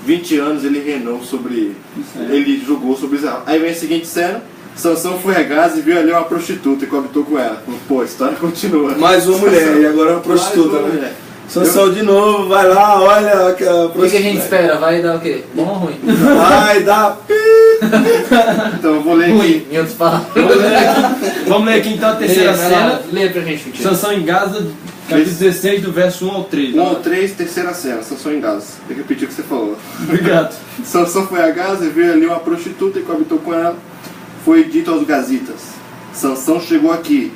[SPEAKER 3] 20 anos ele reinou sobre... Ele julgou sobre Israel. Aí vem a seguinte cena. Sansão foi a Gaza e viu ali uma prostituta e coabitou com ela. Pô, a história continua.
[SPEAKER 2] Mais uma mulher, e agora é uma prostituta,
[SPEAKER 3] Mais uma
[SPEAKER 2] né?
[SPEAKER 3] mulher.
[SPEAKER 2] Sansão de novo, vai lá, olha a
[SPEAKER 4] O que a gente
[SPEAKER 2] prostituta.
[SPEAKER 4] espera? Vai dar o quê? Bom ou ruim?
[SPEAKER 2] Vai dar...
[SPEAKER 3] Então eu vou ler
[SPEAKER 4] Ruim,
[SPEAKER 3] aqui.
[SPEAKER 4] em outras palavras.
[SPEAKER 5] Vamos ler aqui então a terceira cena.
[SPEAKER 1] Lê pra gente, Vitinho.
[SPEAKER 5] Sansão em Gaza, capítulo 16, do verso 1 ao 3.
[SPEAKER 3] 1 ao 3, terceira cena. Sansão em Gaza. Tem que repetir o que você falou.
[SPEAKER 5] Obrigado.
[SPEAKER 3] Sansão foi a Gaza e viu ali uma prostituta e coabitou com ela. Foi dito aos gazitas: Sansão chegou aqui.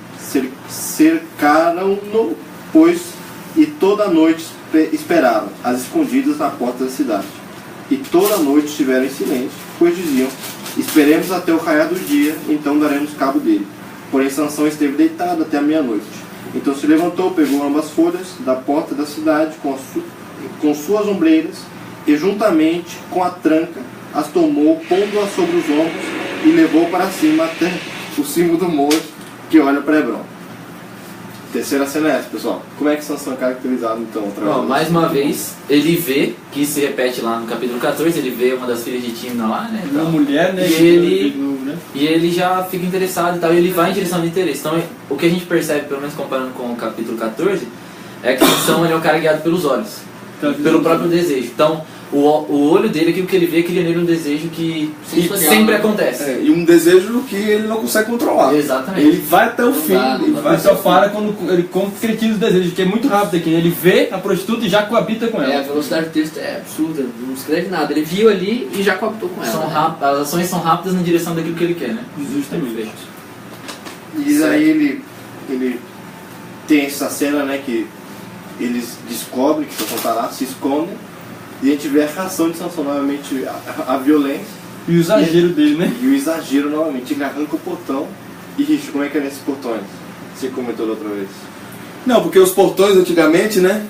[SPEAKER 3] Cercaram-no, pois, e toda noite esperaram, às escondidas na porta da cidade. E toda noite estiveram em silêncio, pois diziam: esperemos até o raiar do dia, então daremos cabo dele. Porém Sansão esteve deitado até a meia-noite. Então se levantou, pegou ambas folhas da porta da cidade com suas ombreiras, e juntamente com a tranca as tomou, pondo-as sobre os ombros, e levou para cima até o cimo do monte que olha para Hebron. Terceira cena é essa, pessoal. Como é que Sansão é caracterizado então?
[SPEAKER 4] Bom, mais uma vez, ele vê, que isso se repete lá no capítulo 14, ele vê uma das filhas de Timna lá, né?
[SPEAKER 5] Uma mulher, né?
[SPEAKER 4] E ele já fica interessado e tal, e ele vai em direção de interesse. Então, o que a gente percebe, pelo menos comparando com o capítulo 14, é que Sansão ele é um cara guiado pelos olhos, pelo próprio desejo. Então, o olho dele, aquilo que ele vê, cria nele um desejo que sempre acontece.
[SPEAKER 2] E um desejo que ele não consegue controlar.
[SPEAKER 4] Exatamente.
[SPEAKER 2] Ele vai até o fim. Ele vai
[SPEAKER 5] Ele só para quando ele concretiza o desejo, que é muito rápido aqui. Ele vê a prostituta e já coabita com
[SPEAKER 1] A
[SPEAKER 5] ela.
[SPEAKER 1] velocidade do texto é absurda, não escreve nada. Ele viu ali e já coabitou com ela.
[SPEAKER 4] São as ações são rápidas na direção daquilo que ele quer, né?
[SPEAKER 5] Justamente.
[SPEAKER 3] E aí ele tem essa cena, né, que eles descobrem que Sansão está lá, se escondem, e a gente vê a reação de Sansão novamente, a violência.
[SPEAKER 5] E o exagero dele, né?
[SPEAKER 3] E o exagero novamente. Ele arranca o portão. E Richard, como é que é nesses portões? Você comentou da outra vez.
[SPEAKER 2] Não, porque os portões antigamente, né?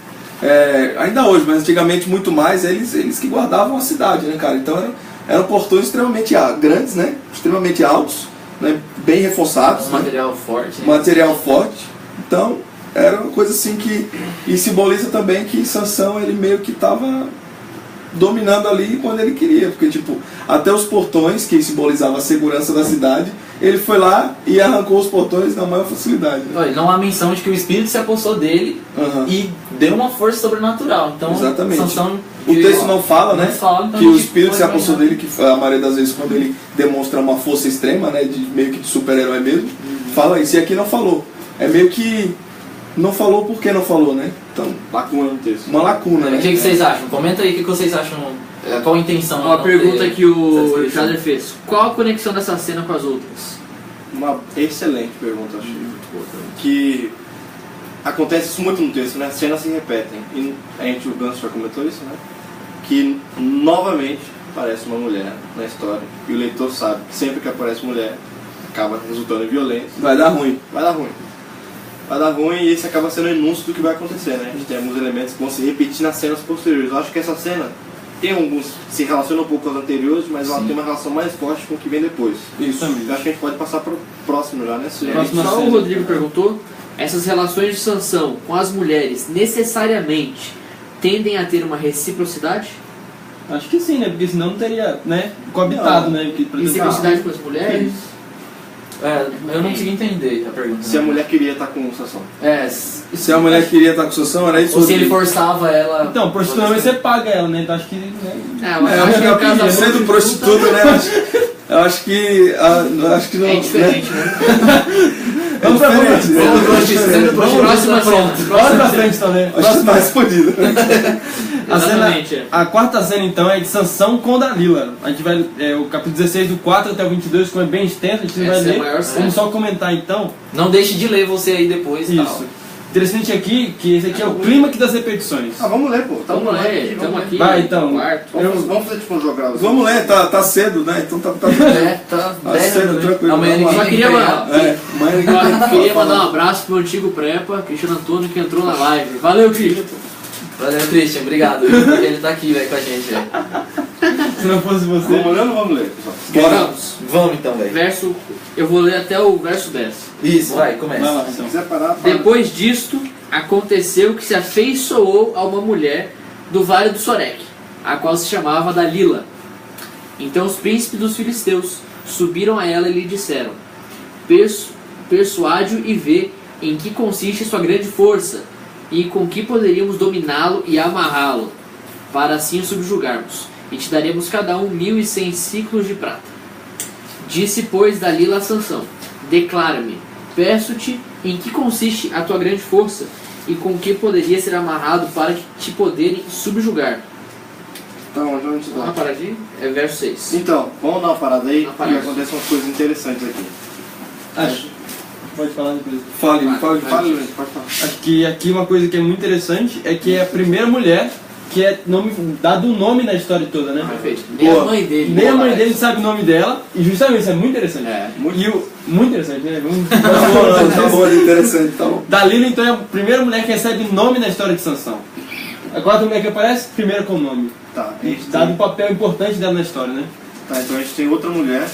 [SPEAKER 2] Ainda hoje, mas antigamente muito mais, eles que guardavam a cidade, né, cara? Então eram portões extremamente grandes, né? Extremamente altos, né? Bem reforçados.
[SPEAKER 4] Um
[SPEAKER 2] né?
[SPEAKER 4] material forte. Né?
[SPEAKER 2] Material forte. Então, era uma coisa assim que... E simboliza também que Sansão, ele meio que estava dominando ali quando ele queria. Porque, tipo, até os portões, que simbolizavam a segurança da cidade, ele foi lá e arrancou os portões na maior facilidade. Né?
[SPEAKER 4] Olha, não há menção de que o espírito se apossou dele e deu uma força sobrenatural. Então,
[SPEAKER 2] exatamente.
[SPEAKER 4] Sansão,
[SPEAKER 2] O texto não fala, né?
[SPEAKER 4] Fala, então
[SPEAKER 2] que o
[SPEAKER 4] a gente
[SPEAKER 2] espírito
[SPEAKER 4] pode
[SPEAKER 2] se apossou
[SPEAKER 4] imaginar.
[SPEAKER 2] dele, que a maioria das vezes quando ele demonstra uma força extrema, né? Meio que de super-herói mesmo, fala isso. E aqui não falou. É meio que não falou porque não falou, né? Então,
[SPEAKER 3] Lacuna no texto.
[SPEAKER 2] uma lacuna, né?
[SPEAKER 4] O que vocês acham? Comenta aí o que vocês acham. Qual a intenção?
[SPEAKER 1] Uma
[SPEAKER 4] não
[SPEAKER 1] pergunta
[SPEAKER 4] ter
[SPEAKER 1] que o
[SPEAKER 4] essa descrição?
[SPEAKER 1] Jader fez. Qual a conexão dessa cena com as outras?
[SPEAKER 3] Uma excelente pergunta, achei. Que acontece isso muito no texto, né? As cenas se repetem. E o Ganso já comentou isso, né? Que novamente aparece uma mulher na história. E o leitor sabe que sempre que aparece mulher, acaba resultando em violência.
[SPEAKER 2] Vai dar ruim.
[SPEAKER 3] Vai dar ruim. Vai dar ruim e esse acaba sendo o anúncio do que vai acontecer, né? A gente tem alguns elementos que vão se repetir nas cenas posteriores. Eu acho que essa cena tem alguns, se relaciona um pouco com as anteriores, mas ela tem uma relação mais forte com o que vem depois.
[SPEAKER 2] Isso.
[SPEAKER 3] Eu acho que a gente pode passar pro próximo já, né?
[SPEAKER 5] Próxima
[SPEAKER 1] Só
[SPEAKER 5] cena.
[SPEAKER 1] o Rodrigo perguntou, essas relações de Sansão com as mulheres necessariamente tendem a ter uma reciprocidade?
[SPEAKER 5] Acho que sim, né? Porque senão não teria, né? Coabitado, né? Porque, por exemplo,
[SPEAKER 1] Reciprocidade com as mulheres?
[SPEAKER 4] Eu não consegui entender a pergunta.
[SPEAKER 3] Se a
[SPEAKER 4] né?
[SPEAKER 3] mulher queria estar com o Sansão.
[SPEAKER 2] Se a mulher queria estar com Sansão, era isso.
[SPEAKER 4] Ou se ele forçava ela.
[SPEAKER 5] Então, prostituição você paga ela, né? Então acho que. Né?
[SPEAKER 1] Eu acho que é o caso da
[SPEAKER 2] sendo prostituta, né? Eu acho que não.
[SPEAKER 1] É diferente, né?
[SPEAKER 5] Vamos pra
[SPEAKER 2] diferente, né?
[SPEAKER 1] Próxima cena.
[SPEAKER 5] Bora pra frente também.
[SPEAKER 2] Acho que tá respondido.
[SPEAKER 5] A, cena,
[SPEAKER 1] Exatamente, é.
[SPEAKER 5] a quarta cena então é de Sansão com Dalila. A gente vai. O capítulo 16 do 4 até o 22, como é bem extenso, a gente não vai
[SPEAKER 1] Essa é a
[SPEAKER 5] ler.
[SPEAKER 1] maior cena.
[SPEAKER 5] Vamos só comentar então.
[SPEAKER 4] Não deixe de ler você aí depois. e
[SPEAKER 5] Isso.
[SPEAKER 4] Tal.
[SPEAKER 5] Interessante aqui que esse aqui é o clímax das repetições.
[SPEAKER 3] Ah, vamos ler, pô.
[SPEAKER 1] Vamos lá, estamos aqui.
[SPEAKER 5] Vai, então.
[SPEAKER 1] no quarto.
[SPEAKER 3] Vamos fazer tipo um jogral.
[SPEAKER 2] Vamos ler, tá cedo, né? Então tá
[SPEAKER 4] Tá
[SPEAKER 2] Tá cedo, tranquilo.
[SPEAKER 4] Amanhã
[SPEAKER 2] Vamos
[SPEAKER 4] ninguém
[SPEAKER 2] lá.
[SPEAKER 1] Só queria mandar.
[SPEAKER 2] Amanhã ninguém
[SPEAKER 1] Eu
[SPEAKER 2] tem que
[SPEAKER 1] queria
[SPEAKER 2] falar.
[SPEAKER 1] mandar um abraço pro antigo prepa, Cristiano Antônio, que entrou na live. Valeu, Cristiano.
[SPEAKER 4] Valeu, Christian. Obrigado. Porque ele tá aqui, velho, com a gente, velho.
[SPEAKER 5] Se não fosse você.
[SPEAKER 3] Vamos ler ou não vamos ler, pessoal?
[SPEAKER 1] Vamos.
[SPEAKER 4] Vamos então, velho.
[SPEAKER 1] Eu vou ler até o verso 10.
[SPEAKER 4] Isso, vai, começa.
[SPEAKER 5] Vai lá,
[SPEAKER 3] Se
[SPEAKER 5] então.
[SPEAKER 3] quiser parar, para.
[SPEAKER 1] Depois disto, aconteceu que se afeiçoou a uma mulher do vale do Sorek, a qual se chamava Dalila. Então os príncipes dos filisteus subiram a ela e lhe disseram: persuade-o e vê em que consiste sua grande força, e com que poderíamos dominá-lo e amarrá-lo, para assim o subjugarmos, e te daremos cada um 1.100 ciclos de prata. Disse, pois, Dalila a Sansão: declara-me, peço-te, em que consiste a tua grande força, e com que poderia ser amarrado para que te poderem subjugar.
[SPEAKER 3] Então, onde a gente
[SPEAKER 1] Vamos uma
[SPEAKER 3] dá?
[SPEAKER 1] paradinha? É verso 6.
[SPEAKER 3] Então, vamos dar uma parada aí,
[SPEAKER 1] Uma
[SPEAKER 3] porque
[SPEAKER 1] parada.
[SPEAKER 3] acontecem umas coisas interessantes aqui.
[SPEAKER 5] Acho. Pode falar depois.
[SPEAKER 2] Fale.
[SPEAKER 3] Fala, Luiz, pode falar.
[SPEAKER 5] Acho que aqui uma coisa que é muito interessante é que é a primeira mulher que é dado um nome na história toda, né?
[SPEAKER 1] Perfeito. Nem a
[SPEAKER 2] Boa.
[SPEAKER 1] mãe dele.
[SPEAKER 5] Nem a mãe dele sabe o nome dela, e justamente isso é muito interessante.
[SPEAKER 1] É,
[SPEAKER 5] Muito interessante, né? Vamos...
[SPEAKER 2] Tá bom, interessante, tá bom.
[SPEAKER 5] Dalila, então, é a primeira mulher que recebe nome na história de Sansão. A quarta mulher que aparece, primeira com nome.
[SPEAKER 3] Tá, a gente
[SPEAKER 5] Dado
[SPEAKER 3] tem...
[SPEAKER 5] um papel importante dela na história, né?
[SPEAKER 3] Tá, então a gente tem outra mulher,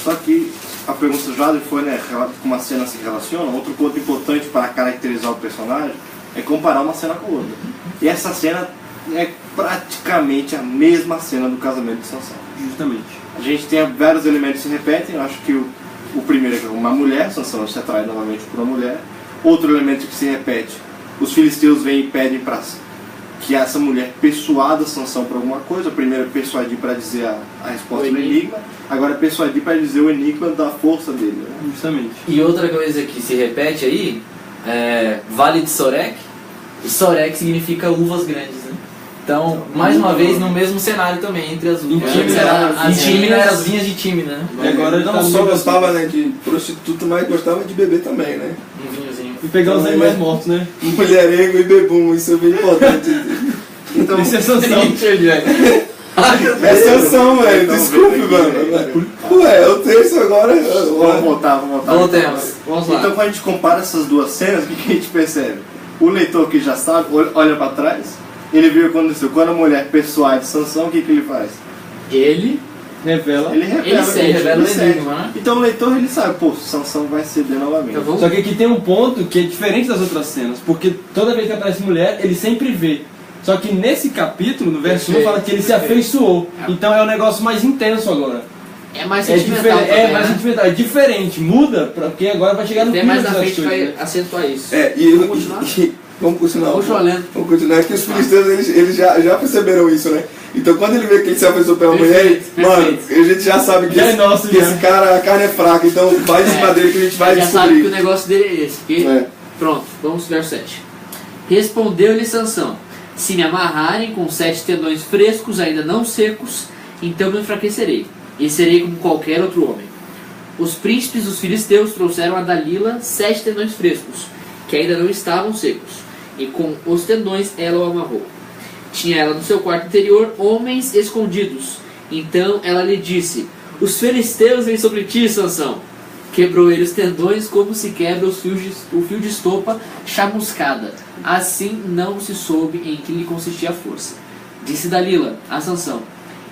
[SPEAKER 3] só que a pergunta já foi, né, como a cena se relaciona. Outro ponto importante para caracterizar o personagem é comparar uma cena com a outra. E essa cena é praticamente a mesma cena do casamento de Sansão.
[SPEAKER 5] Justamente.
[SPEAKER 3] A gente tem vários elementos que se repetem. Eu acho que o primeiro é que uma mulher, Sansão se atrai novamente por uma mulher. Outro elemento que se repete: os filisteus vêm e pedem para que essa mulher persuada Sansão para alguma coisa. O primeiro é persuadir para dizer a resposta do enigma. Agora é persuadir para dizer o enigma da força dele, né?
[SPEAKER 5] Justamente.
[SPEAKER 4] E outra coisa que se repete aí é Vale de Sorek. E Sorek significa uvas grandes, né? Então, mais uma vez, no mesmo cenário também, entre as uvas.
[SPEAKER 5] Em Tímina,
[SPEAKER 4] Em Tímina eram as vinhas de Tímina, né?
[SPEAKER 5] E agora ele
[SPEAKER 2] não
[SPEAKER 5] tá
[SPEAKER 2] só
[SPEAKER 5] no-
[SPEAKER 2] gostava, né, de prostituta, mas gostava de beber também, né?
[SPEAKER 4] Um vinhozinho.
[SPEAKER 5] E pegar os
[SPEAKER 2] Então,
[SPEAKER 5] animais
[SPEAKER 2] é-
[SPEAKER 5] mortos, né?
[SPEAKER 2] Mulherengo e bebum, isso é bem importante.
[SPEAKER 3] Então,
[SPEAKER 5] Isso é Sansão.
[SPEAKER 2] É Sansão, velho,
[SPEAKER 3] Então,
[SPEAKER 2] desculpe,
[SPEAKER 3] vem
[SPEAKER 2] mano. Ué, o texto agora...
[SPEAKER 3] vamos voltar.
[SPEAKER 4] Voltemos.
[SPEAKER 1] Vamos lá.
[SPEAKER 3] Então, quando a gente compara essas duas cenas, o que a gente percebe? O leitor que já sabe, olha para trás, ele viu o que aconteceu. Quando a mulher persuade Sansão, o que ele faz?
[SPEAKER 1] Ele
[SPEAKER 5] Revela.
[SPEAKER 3] Ele revela,
[SPEAKER 1] Ele cede,
[SPEAKER 4] revela
[SPEAKER 3] ele
[SPEAKER 4] o
[SPEAKER 3] cede.
[SPEAKER 4] enigma, né?
[SPEAKER 3] Então o leitor ele sabe, pô, Sansão vai ceder novamente.
[SPEAKER 1] Então vamos.
[SPEAKER 5] Só que aqui tem um ponto que é diferente das outras cenas, porque toda vez que aparece mulher, ele sempre vê. Só que nesse capítulo, no verso 1, fala que ele se afeiçoou. Então é um negócio mais intenso agora.
[SPEAKER 1] É mais
[SPEAKER 5] É,
[SPEAKER 1] sentimental
[SPEAKER 5] diferente,
[SPEAKER 1] também,
[SPEAKER 5] mais
[SPEAKER 1] né?
[SPEAKER 5] sentimental, é diferente, muda, porque agora vai chegar no
[SPEAKER 1] Até
[SPEAKER 5] fim
[SPEAKER 1] mais na
[SPEAKER 5] das
[SPEAKER 1] frente
[SPEAKER 5] coisas,
[SPEAKER 1] vai
[SPEAKER 5] né?
[SPEAKER 1] acentuar isso.
[SPEAKER 2] É, e...
[SPEAKER 1] Vamos continuar?
[SPEAKER 2] Vamos continuar.
[SPEAKER 1] Continua lendo.
[SPEAKER 2] Vamos continuar, é que os filisteus, eles já perceberam isso, né? Então quando ele vê que ele se afeiçoou pela mulher,
[SPEAKER 1] Perfeito,
[SPEAKER 2] mano,
[SPEAKER 1] perfeito.
[SPEAKER 2] a gente já sabe que,
[SPEAKER 5] Já é nosso,
[SPEAKER 2] que
[SPEAKER 5] já.
[SPEAKER 2] esse cara, a carne é fraca, então vai de cima dele que a gente vai
[SPEAKER 1] já sabe que o
[SPEAKER 2] descobrir.
[SPEAKER 1] negócio dele é esse. Porque...
[SPEAKER 2] É.
[SPEAKER 1] Pronto, vamos pro verso 7. Respondeu-lhe Sansão: se me amarrarem com 7 tendões frescos, ainda não secos, então me enfraquecerei, e serei como qualquer outro homem. Os príncipes dos filisteus trouxeram a Dalila 7 tendões frescos, que ainda não estavam secos, e com os tendões ela o amarrou. Tinha ela no seu quarto interior homens escondidos. Então ela lhe disse: os filisteus vêm sobre ti, Sansão. Quebrou ele os tendões como se quebra o fio de estopa chamuscada. Assim não se soube em que lhe consistia a força. Disse Dalila a Sansão: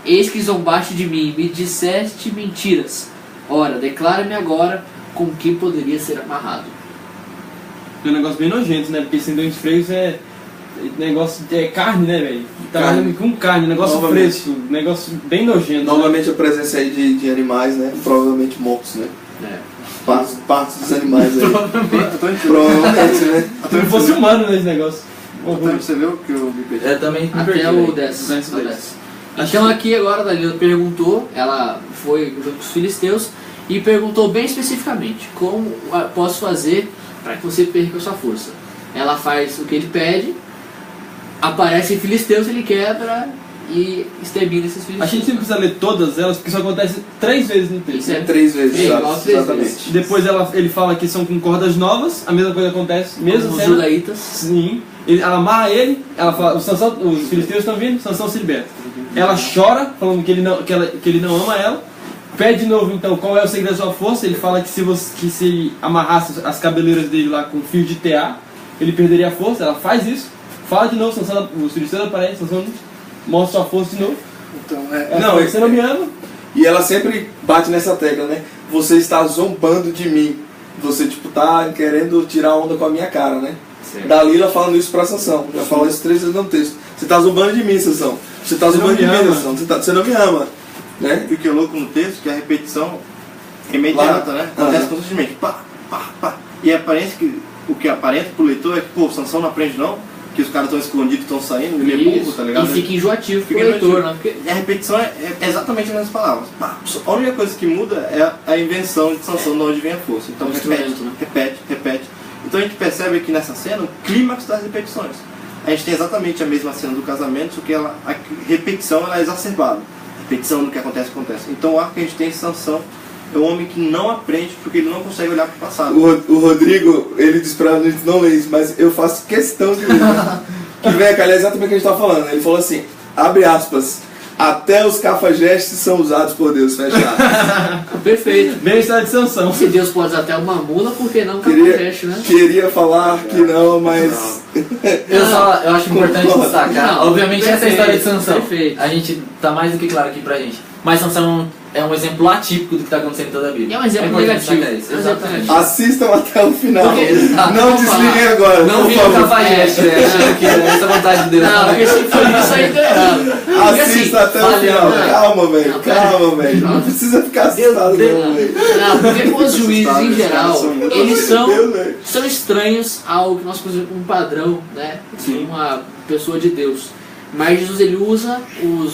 [SPEAKER 1] eis que zombaste de mim e me disseste mentiras. Ora, declara-me agora com que poderia ser amarrado.
[SPEAKER 5] É um negócio bem nojento, né? Porque tendões frescos é negócio é carne, né, velho? Tá
[SPEAKER 2] Carne.
[SPEAKER 5] fazendo com carne, negócio
[SPEAKER 2] Novamente.
[SPEAKER 5] fresco, negócio bem nojento.
[SPEAKER 2] Novamente a presença aí de animais, né? Provavelmente mortos, né? Partes dos animais aí. Provavelmente, né?
[SPEAKER 5] Se não fosse humano nesse negócio.
[SPEAKER 3] Antônio, você leu que eu me perdi?
[SPEAKER 4] Eu também me perdi,
[SPEAKER 1] Até o
[SPEAKER 4] velho.
[SPEAKER 1] 10.
[SPEAKER 5] Verso
[SPEAKER 1] Ao
[SPEAKER 5] 10.
[SPEAKER 1] 10. Então aqui agora Dalila perguntou, ela foi junto com os filisteus e perguntou bem especificamente: como posso fazer para que você perca a sua força? Ela faz o que ele pede, aparecem filisteus, ele quebra e extermina esses
[SPEAKER 5] A
[SPEAKER 1] filisteus.
[SPEAKER 5] gente sempre precisa ler todas elas, porque isso acontece 3 vezes no texto.
[SPEAKER 1] Isso é
[SPEAKER 2] 3 vezes,
[SPEAKER 1] É, igual três
[SPEAKER 2] exatamente.
[SPEAKER 1] vezes.
[SPEAKER 5] Depois ele fala que são com cordas novas, a mesma coisa acontece, mesmo
[SPEAKER 1] Os
[SPEAKER 5] cena.
[SPEAKER 1] judaítas.
[SPEAKER 5] Sim. Ela amarra ele, ela fala, os filisteus estão vindo, Sansão se liberta. Ela chora, falando que ele não ama ela. Pede de novo então qual é o segredo da sua força. Ele fala que se ele amarrasse as cabeleiras dele lá com fio de tear, ele perderia a força. Ela faz isso, fala de novo, Sansão, os filisteus aparecem, Sansão mostra sua força de novo.
[SPEAKER 3] Então,
[SPEAKER 2] Não,
[SPEAKER 5] você não me ama?
[SPEAKER 2] E ela sempre bate nessa tecla, né? Você está zombando de mim. Você, tipo, tá querendo tirar onda com a minha cara, né?
[SPEAKER 4] Certo.
[SPEAKER 2] Dalila falando isso pra Sansão. Já falou isso 3 vezes no texto. Você tá zombando de mim, Sansão. Você tá zombando de mim, Sansão. Você não me ama. Né?
[SPEAKER 3] E o que é louco no texto é que a repetição é imediata, né? Acontece constantemente. Pá, pá, pá. E o que aparenta pro leitor é que, pô, Sansão não aprende não, que os caras estão escondidos, estão saindo, ele é burro, tá ligado?
[SPEAKER 1] E fica enjoativo pro leitor, né? Porque
[SPEAKER 3] a repetição é exatamente as mesmas palavras. Pá, a única coisa que muda é a invenção de Sansão, de onde vem a força. Então repete. Então a gente percebe aqui nessa cena o clímax das repetições. A gente tem exatamente a mesma cena do casamento, só que a repetição ela é exacerbada. Repetição do que acontece. Então o arco que a gente tem em Sansão é um homem que não aprende porque ele não consegue olhar para o passado.
[SPEAKER 2] O Rodrigo, ele diz pra gente não ler isso, mas eu faço questão de ler. Que vem a calhar exatamente o que a gente está falando. Ele falou assim, abre aspas, até os cafajestes são usados por Deus, fecha aspas.
[SPEAKER 1] perfeito.
[SPEAKER 5] Bem a história de Sansão.
[SPEAKER 1] Se Deus pode usar até uma mula, por que não um cafajeste, né?
[SPEAKER 2] Queria falar que não, mas...
[SPEAKER 4] Eu acho importante destacar.
[SPEAKER 1] Não,
[SPEAKER 4] Obviamente essa é a história de Sansão.
[SPEAKER 1] Perfeito.
[SPEAKER 4] A gente tá mais do que claro aqui pra gente. Mas Sansão é um exemplo atípico do que está acontecendo em toda a Bíblia.
[SPEAKER 1] É um exemplo
[SPEAKER 4] importante
[SPEAKER 1] negativo.
[SPEAKER 4] destacar isso. Exatamente.
[SPEAKER 2] Assistam até o final.
[SPEAKER 1] Porque-
[SPEAKER 2] Não desliguem agora,
[SPEAKER 4] Não
[SPEAKER 2] por
[SPEAKER 4] viva o
[SPEAKER 2] favor.
[SPEAKER 4] cafajeste, né? Achando que é essa vontade de Deus.
[SPEAKER 1] Não, porque se for isso aí deu errado. Porque,
[SPEAKER 2] Assista
[SPEAKER 1] assim,
[SPEAKER 2] até o
[SPEAKER 1] valeu,
[SPEAKER 2] final.
[SPEAKER 1] né?
[SPEAKER 2] Calma, velho.
[SPEAKER 1] Não, pera.
[SPEAKER 2] Calma, velho. Não precisa ficar assustado, não, velho.
[SPEAKER 1] Não, porque os juízes em geral, eles
[SPEAKER 2] Deus, velho.
[SPEAKER 1] são estranhos ao que nós consideramos um padrão, né? Uma pessoa de Deus. Mas Jesus ele usa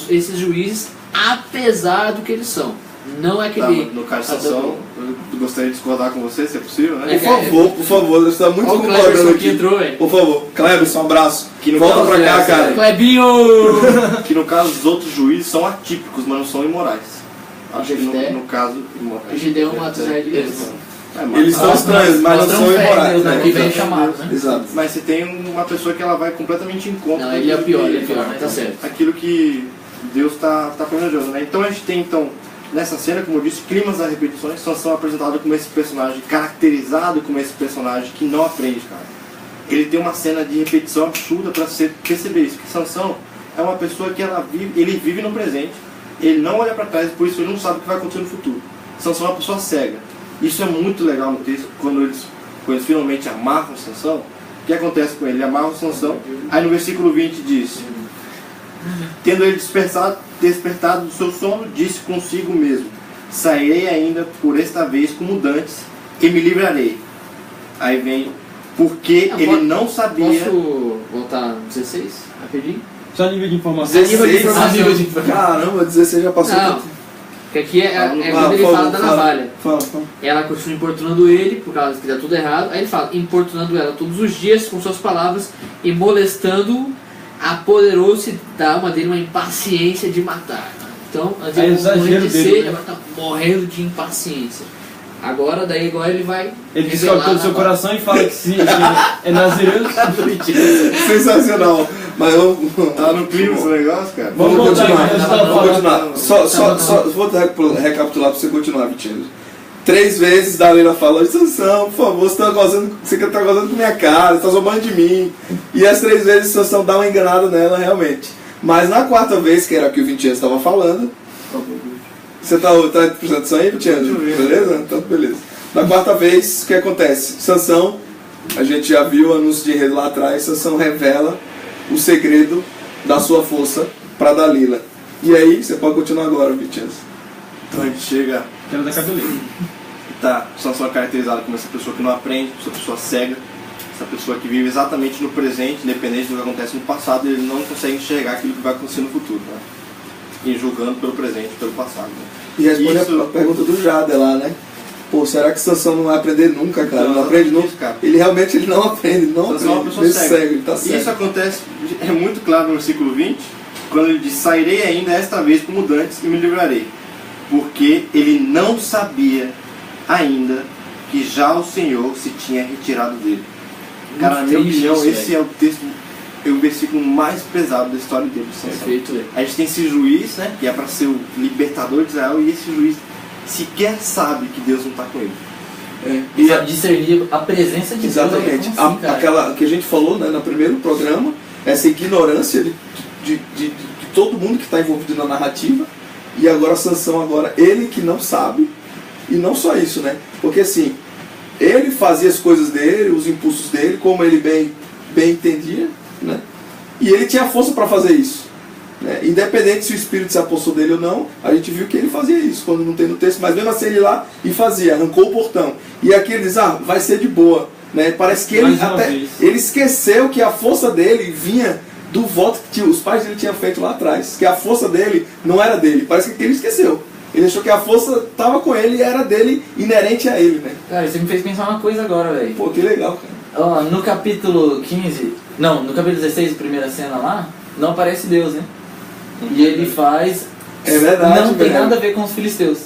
[SPEAKER 1] esses juízes apesar do que eles são. Não é
[SPEAKER 3] Tá,
[SPEAKER 1] aquele.
[SPEAKER 3] no caso de Sansão, eu gostaria de discordar com você, se é possível, né?
[SPEAKER 2] Por favor, você está muito
[SPEAKER 1] Olha o
[SPEAKER 2] concordando
[SPEAKER 1] Cleberson que
[SPEAKER 2] aqui.
[SPEAKER 1] entrou, velho.
[SPEAKER 2] Por favor, Cleberson, um abraço.
[SPEAKER 3] Que no
[SPEAKER 2] Volta
[SPEAKER 3] caso
[SPEAKER 2] pra cá,
[SPEAKER 3] é,
[SPEAKER 2] cara.
[SPEAKER 1] Clebinho!
[SPEAKER 3] Que no caso os outros juízes são atípicos, mas não são imorais. Acho que
[SPEAKER 1] Jefté.
[SPEAKER 3] no caso... imorais.
[SPEAKER 1] Gideão mata Israel.
[SPEAKER 2] Eles são estranhos, mas não são imorais.
[SPEAKER 4] né?
[SPEAKER 2] Né?
[SPEAKER 4] Que vem chamado, né?
[SPEAKER 2] Exato.
[SPEAKER 3] Mas você tem uma pessoa que ela vai completamente em contra.
[SPEAKER 1] Não, ele é pior, mas tá certo.
[SPEAKER 3] Aquilo que Deus está planejando, né? Então a gente tem, nessa cena, como eu disse, climas das repetições. Sansão é apresentado como esse personagem, caracterizado como esse personagem que não aprende, cara. Ele tem uma cena de repetição absurda para você perceber isso, que Sansão é uma pessoa que ele vive no presente, ele não olha para trás, por isso ele não sabe o que vai acontecer no futuro. Sansão é uma pessoa cega. Isso é muito legal no texto, quando eles finalmente amarram Sansão. O que acontece com ele? Ele amarra Sansão, aí no versículo 20 diz: tendo ele despertado do seu sono, disse consigo mesmo: sairei ainda por esta vez como dantes e me livrarei. Aí vem, porque ele não sabia.
[SPEAKER 1] Posso voltar no 16, rapidinho?
[SPEAKER 5] Só nível de informação.
[SPEAKER 2] 16, caramba, 16 já passou.
[SPEAKER 1] Não, porque aqui é quando ele fala da navalha.
[SPEAKER 2] Fala.
[SPEAKER 1] Ela continua importunando ele, por causa que dá tudo errado. Aí ele fala, importunando ela todos os dias com suas palavras e molestando-o, apoderou-se da alma dele uma impaciência de matar. Então, antes
[SPEAKER 5] É
[SPEAKER 1] ele
[SPEAKER 5] exagero
[SPEAKER 1] morrer de
[SPEAKER 5] dele,
[SPEAKER 1] sede,
[SPEAKER 5] né?
[SPEAKER 1] agora tá morrendo de impaciência. Agora ele vai.
[SPEAKER 5] Ele diz
[SPEAKER 1] revelar
[SPEAKER 5] todo o seu
[SPEAKER 1] na-
[SPEAKER 5] coração e fala que se é nazireu.
[SPEAKER 2] Sensacional. Mas vamos.
[SPEAKER 3] Tá no clima esse negócio, cara?
[SPEAKER 5] Vamos voltar
[SPEAKER 2] continuar.
[SPEAKER 5] aqui, a gente tava
[SPEAKER 2] Vamos
[SPEAKER 5] falando.
[SPEAKER 2] continuar. Só vou recapitular pra você continuar, Vitinho. 3 vezes Dalila falou: Sansão, por favor, você tá gozando com minha cara, você tá zombando de mim. E as 3 vezes Sansão dá uma enganada nela, realmente. Mas na 4ª vez, que era o que o Vitinho estava falando. Você tá prestando atenção aí, Vitinho? Beleza? Então, beleza. Na 4ª vez, o que acontece? Sansão, a gente já viu o anúncio de enredo lá atrás, Sansão revela o segredo da sua força para Dalila. E aí, você pode continuar agora, Vitinho.
[SPEAKER 3] Então a gente chega,
[SPEAKER 5] Quero da cabeleira.
[SPEAKER 3] Sansão é caracterizado como essa pessoa que não aprende, essa pessoa cega, essa pessoa que vive exatamente no presente, independente do que acontece no passado, ele não consegue enxergar aquilo que vai acontecer no futuro, né? E julgando pelo presente e pelo passado. Né?
[SPEAKER 2] E responde
[SPEAKER 3] Isso-
[SPEAKER 2] a pergunta do Jader lá, né? Pô, será que Sansão não vai aprender nunca, cara? Não,
[SPEAKER 3] Não,
[SPEAKER 2] aprende
[SPEAKER 3] isso,
[SPEAKER 2] nunca.
[SPEAKER 3] cara.
[SPEAKER 2] Ele realmente não aprende, não
[SPEAKER 3] Sansão é uma
[SPEAKER 2] aprende.
[SPEAKER 3] pessoa
[SPEAKER 2] Ele
[SPEAKER 3] cega.
[SPEAKER 2] cego, ele tá
[SPEAKER 3] E
[SPEAKER 2] cego.
[SPEAKER 3] isso acontece, é muito claro no versículo 20, quando ele diz: sairei ainda esta vez como dantes e me livrarei. Porque ele não sabia ainda que já o Senhor se tinha retirado dele. Cara, na minha
[SPEAKER 1] triste
[SPEAKER 3] opinião,
[SPEAKER 1] isso,
[SPEAKER 3] esse é o texto, é o versículo mais pesado da história dele, de Sansão.
[SPEAKER 1] Perfeito, velho.
[SPEAKER 3] A gente tem esse juiz, né, que é para ser o libertador de Israel, e esse juiz sequer sabe que Deus não está com ele.
[SPEAKER 4] E sabe discernir a presença de Deus.
[SPEAKER 2] Exatamente.
[SPEAKER 4] Como assim, cara?
[SPEAKER 2] Aquela que a gente falou, né, no primeiro programa, essa ignorância de todo mundo que está envolvido na narrativa, e agora Sansão, agora ele que não sabe, e não só isso, né? Porque assim, ele fazia as coisas dele, os impulsos dele, como ele bem entendia, né? E ele tinha força para fazer isso, né? Independente se o Espírito se apossou dele ou não, a gente viu que ele fazia isso, quando não tem no texto, mas mesmo assim ele lá e fazia, arrancou o portão. E aqui ele diz, vai ser de boa, né? Parece que ele esqueceu que a força dele vinha do voto que os pais dele tinham feito lá atrás, que a força dele não era dele, parece que ele esqueceu. Ele achou que a força estava com ele e era dele, inerente a ele, né?
[SPEAKER 4] Cara, você me fez pensar uma coisa agora, velho.
[SPEAKER 2] Pô, que legal, cara.
[SPEAKER 4] No capítulo 15, não, no capítulo 16, a primeira cena lá, não aparece Deus, né? E ele faz...
[SPEAKER 2] É verdade,
[SPEAKER 4] não tem nada a ver com os filisteus,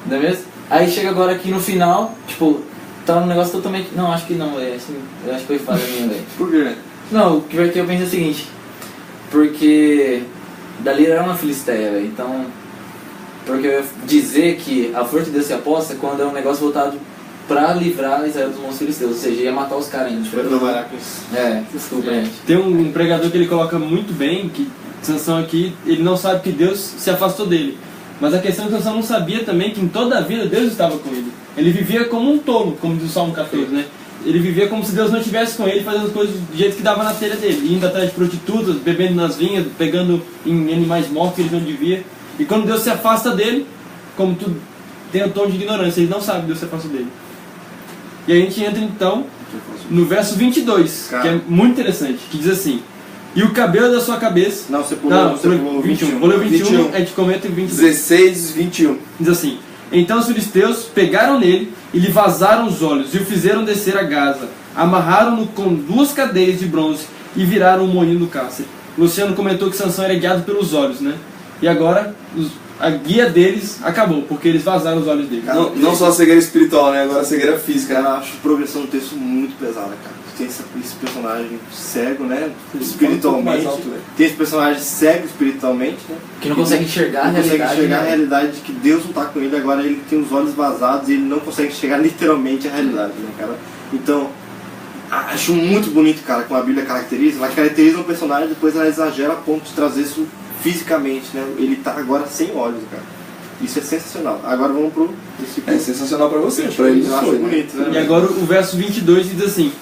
[SPEAKER 4] não é mesmo? Aí chega agora aqui no final, tipo, tá um negócio totalmente... Não, acho que não, velho. Eu acho que foi falha minha, velho.
[SPEAKER 2] Por quê?
[SPEAKER 4] Não, o que eu penso é o seguinte, porque dali era uma filisteia, velho, então... Porque eu ia dizer que a força de Deus se aposta quando é um negócio voltado pra livrar Israel dos mãos filisteus, ou seja, ia matar os caras ainda.
[SPEAKER 3] Vai trabalhar com isso.
[SPEAKER 4] Desculpa, gente.
[SPEAKER 5] Tem um pregador que ele coloca muito bem, que Sansão aqui, ele não sabe que Deus se afastou dele. Mas a questão é que Sansão não sabia também que em toda a vida Deus estava com ele. Ele vivia como um tolo, como diz o Salmo 14, né? Ele vivia como se Deus não estivesse com ele, fazendo as coisas do jeito que dava na telha dele. Indo atrás de prostitutas, bebendo nas vinhas, pegando em animais mortos que ele não devia. E quando Deus se afasta dele, como tudo tem um tom de ignorância, ele não sabe que Deus se afasta dele. E a gente entra então no verso 22, que é muito interessante, que diz assim: e o cabelo da sua cabeça...
[SPEAKER 3] Não, você pulou
[SPEAKER 5] 21. Vou ler o 21, a gente comenta o 22.
[SPEAKER 2] 16, 21.
[SPEAKER 5] Diz assim: então os filisteus pegaram nele e lhe vazaram os olhos e o fizeram descer a Gaza. Amarraram-no com 2 cadeias de bronze e viraram o moinho do cárcere. Luciano comentou que Sansão era guiado pelos olhos, né? E agora a guia deles acabou, porque eles vazaram os olhos dele.
[SPEAKER 2] Não só a cegueira espiritual, né? Agora a cegueira física.
[SPEAKER 3] Cara, eu acho a progressão do texto muito pesada, cara. Tem esse personagem cego, né? Espiritualmente. Tem esse personagem cego espiritualmente, né?
[SPEAKER 4] Que não consegue enxergar a realidade.
[SPEAKER 3] Não consegue enxergar a realidade de que Deus não está com ele, agora ele tem os olhos vazados e ele não consegue enxergar literalmente a realidade, né, cara? Então, acho muito bonito, cara, como a Bíblia caracteriza. Ela caracteriza um personagem, depois ela exagera a ponto de trazer isso fisicamente, né? Ele tá agora sem olhos, cara. Isso é sensacional. Agora vamos pro...
[SPEAKER 2] É sensacional pra você, pra ele
[SPEAKER 3] eu acho bonito, né?
[SPEAKER 5] E agora o verso 22 diz assim: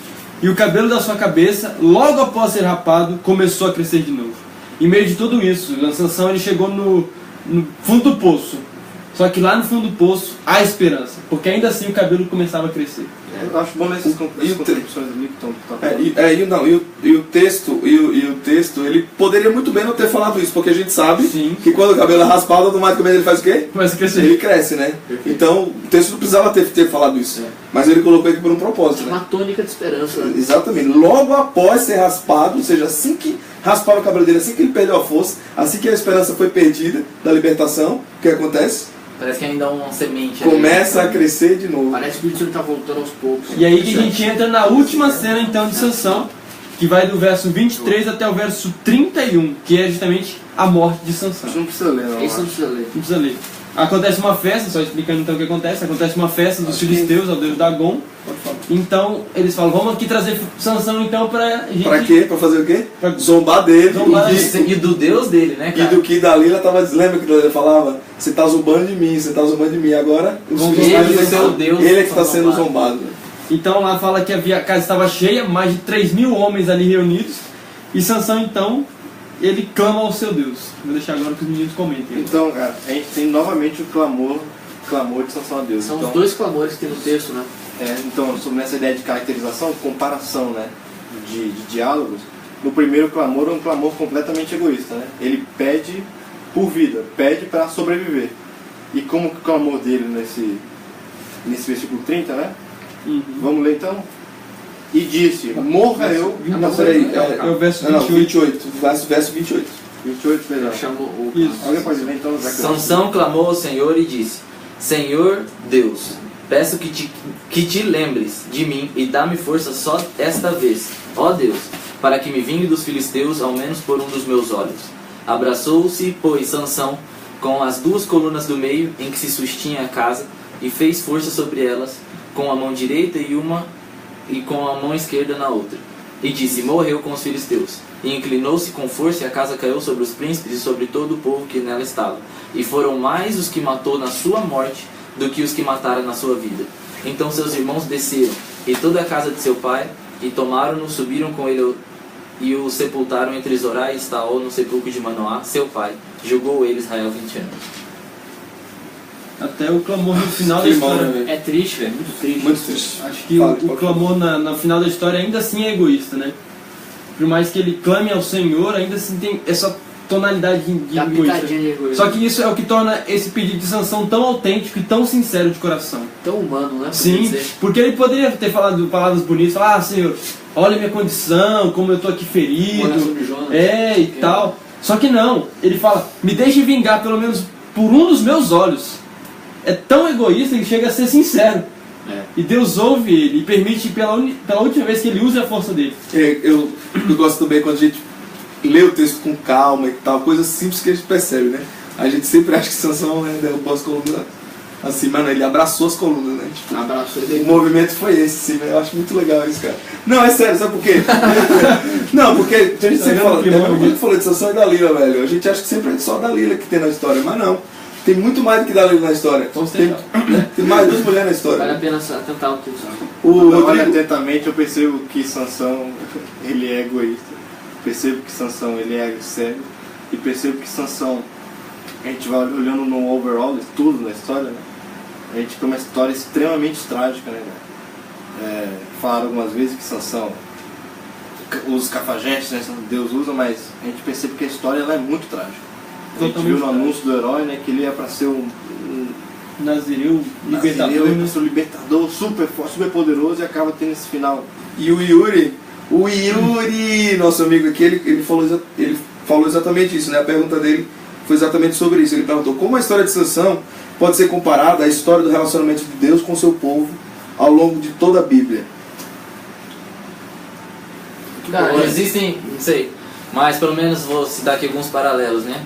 [SPEAKER 5] e o cabelo da sua cabeça, logo após ser rapado, começou a crescer de novo. Em meio de tudo isso, Sansão ele chegou no fundo do poço. Só que lá no fundo do poço há esperança, porque ainda assim o cabelo começava a crescer.
[SPEAKER 3] Eu acho bom nessas contribuições ali que
[SPEAKER 2] e o texto, ele poderia muito bem não ter falado isso, porque a gente sabe que quando o cabelo é raspado, automaticamente ele faz o quê?
[SPEAKER 5] Começa a crescer.
[SPEAKER 2] Ele cresce, né? Então, o texto não precisava ter falado isso, mas ele colocou aqui por um propósito, né?
[SPEAKER 1] Uma tônica de esperança, né?
[SPEAKER 2] Exatamente. Logo após ser raspado, ou seja, assim que rasparam o cabelo dele, assim que ele perdeu a força, assim que a esperança foi perdida da libertação, o que acontece?
[SPEAKER 4] Parece que ainda é uma semente.
[SPEAKER 2] Começa a crescer de novo.
[SPEAKER 1] Parece que o Espírito está voltando aos poucos.
[SPEAKER 5] E aí que a gente entra na última cena então de Sansão, que vai do verso 23 até o verso 31, que é justamente a morte de Sansão.
[SPEAKER 3] Não precisa ler, não.
[SPEAKER 1] Esse não precisa ler.
[SPEAKER 5] Não precisa ler. Acontece uma festa, só explicando então o que acontece, acontece uma festa dos filisteus ao deus Dagon. Então eles falam, vamos aqui trazer Sansão então pra gente...
[SPEAKER 2] Pra quê? Pra fazer o quê?
[SPEAKER 5] Pra
[SPEAKER 2] zombar dele.
[SPEAKER 4] E do Deus dele, né, cara?
[SPEAKER 2] E do que Dalila tava dizendo, lembra que Dalila falava? Você tá zombando de mim, você tá zombando de mim. Agora ele é que está sendo zombado.
[SPEAKER 5] Então lá fala que a casa estava cheia, mais de 3.000 homens ali reunidos. E Sansão então, ele clama ao seu Deus. Vou deixar agora que os meninos comentem.
[SPEAKER 3] Então, cara, a gente tem novamente o clamor de Sansão a Deus.
[SPEAKER 1] São
[SPEAKER 3] então,
[SPEAKER 1] os dois clamores que tem no texto, né?
[SPEAKER 3] Então, sobre essa ideia de caracterização, comparação, né, de diálogos, no primeiro clamor é um clamor completamente egoísta, né? Ele pede por vida, pede para sobreviver. E como que o clamor dele nesse versículo 30, né? Vamos ler então? E disse, morra eu...
[SPEAKER 2] Não, peraí,
[SPEAKER 5] é o verso
[SPEAKER 2] 28. Verso 28.
[SPEAKER 3] 28, perdão. Alguém pode ler então?
[SPEAKER 4] Sansão clamou ao Senhor e disse, Senhor Deus, peço que te lembres de mim e dá-me força só esta vez, ó Deus, para que me vingue dos filisteus ao menos por um dos meus olhos. Abraçou-se, pois, Sansão com as 2 colunas do meio em que se sustinha a casa e fez força sobre elas com a mão direita e com a mão esquerda na outra. e disse: morreu com os filisteus. E inclinou-se com força, e a casa caiu sobre os príncipes e sobre todo o povo que nela estava. E foram mais os que matou na sua morte do que os que mataram na sua vida. Então seus irmãos desceram, e toda a casa de seu pai, e tomaram-no, subiram com ele e o sepultaram entre Zorá e Estaol no sepulcro de Manoá, seu pai. Julgou ele Israel 20 anos.
[SPEAKER 5] Até o clamor no final da
[SPEAKER 2] Que mal,
[SPEAKER 5] história.
[SPEAKER 2] né?
[SPEAKER 1] É triste, velho, muito triste.
[SPEAKER 2] Muito triste.
[SPEAKER 5] Acho que
[SPEAKER 2] Fala,
[SPEAKER 5] o
[SPEAKER 2] pode
[SPEAKER 5] clamor no final da história ainda assim é egoísta, né? Por mais que ele clame ao Senhor, ainda assim tem essa tonalidade de
[SPEAKER 1] Dá
[SPEAKER 5] egoísta.
[SPEAKER 1] pitadinha de egoísmo.
[SPEAKER 5] Só que isso é o que torna esse pedido de Sansão tão autêntico e tão sincero de coração.
[SPEAKER 1] Tão humano, né?
[SPEAKER 5] Sim,
[SPEAKER 1] Dizer.
[SPEAKER 5] porque ele poderia ter falado palavras bonitas, falar: ah, Senhor, olha minha condição, como eu tô aqui
[SPEAKER 1] Olha
[SPEAKER 5] ferido,
[SPEAKER 1] sobre Jonas.
[SPEAKER 5] e tal. Só que não, ele fala: me deixe vingar pelo menos por um dos meus olhos. É tão egoísta que chega a ser sincero.
[SPEAKER 1] É.
[SPEAKER 5] E Deus ouve ele e permite pela última vez que ele use a força dele.
[SPEAKER 2] Eu gosto também quando a gente lê o texto com calma e tal, coisas simples que a gente percebe, né? A gente sempre acha que Sansão, né, derrubou as colunas assim, mas não, ele abraçou as colunas, né? Tipo,
[SPEAKER 1] Abraço
[SPEAKER 2] o
[SPEAKER 1] ele.
[SPEAKER 2] movimento foi esse, sim, né? Eu acho muito legal isso, cara. Não, é sério, sabe por quê? Não, porque a gente sempre fala, a gente falou de Sansão e Dalila, velho. A gente acha que sempre é só Dalila que tem na história, mas não. Tem muito mais do que Dalila na história. Tem mais duas mulheres na história.
[SPEAKER 1] Vale a pena tentar o que usar.
[SPEAKER 2] O
[SPEAKER 3] Quando eu olho
[SPEAKER 2] Rodrigo,
[SPEAKER 3] atentamente, eu percebo que Sansão ele é egoísta. Percebo que Sansão ele é cego. E percebo que Sansão, a gente vai olhando no overall de tudo na história, né? A gente tem uma história extremamente trágica, né, cara? Falaram algumas vezes que Sansão os cafajestes, né, Deus usa, mas a gente percebe que a história ela é muito trágica. A gente viu no anúncio do herói, né, que ele ia para ser um
[SPEAKER 5] Nazireu, libertador,
[SPEAKER 3] Nazireu,
[SPEAKER 5] né?
[SPEAKER 3] ser um libertador super forte, super poderoso, e acaba tendo esse final.
[SPEAKER 2] e o Yuri, nosso amigo aqui, ele falou exatamente isso, né? A pergunta dele foi exatamente sobre isso. Ele perguntou como a história de Sansão pode ser comparada à história do relacionamento de Deus com seu povo ao longo de toda a Bíblia.
[SPEAKER 4] Cara, existem, não sei, mas pelo menos vou citar aqui alguns paralelos, né?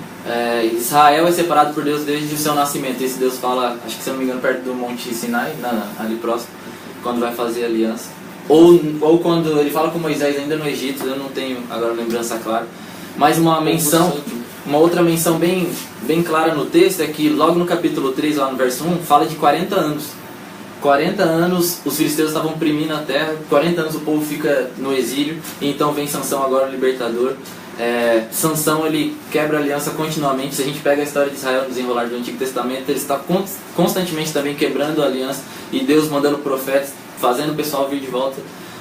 [SPEAKER 4] Israel é separado por Deus desde o seu nascimento. Esse Deus fala, acho que se eu não me engano, perto do Monte Sinai, ali próximo, quando vai fazer aliança. Ou quando ele fala com Moisés ainda no Egito, eu não tenho agora lembrança clara. Mas uma outra menção bem clara no texto é que logo no capítulo 3, lá no verso 1, fala de 40 anos. 40 anos os filisteus estavam oprimindo a terra, 40 anos o povo fica no exílio, e então vem Sansão agora, o libertador. Sansão ele quebra a aliança continuamente. Se a gente pega a história de Israel no desenrolar do Antigo Testamento, ele está constantemente também quebrando a aliança, e Deus mandando profetas, fazendo o pessoal vir de volta.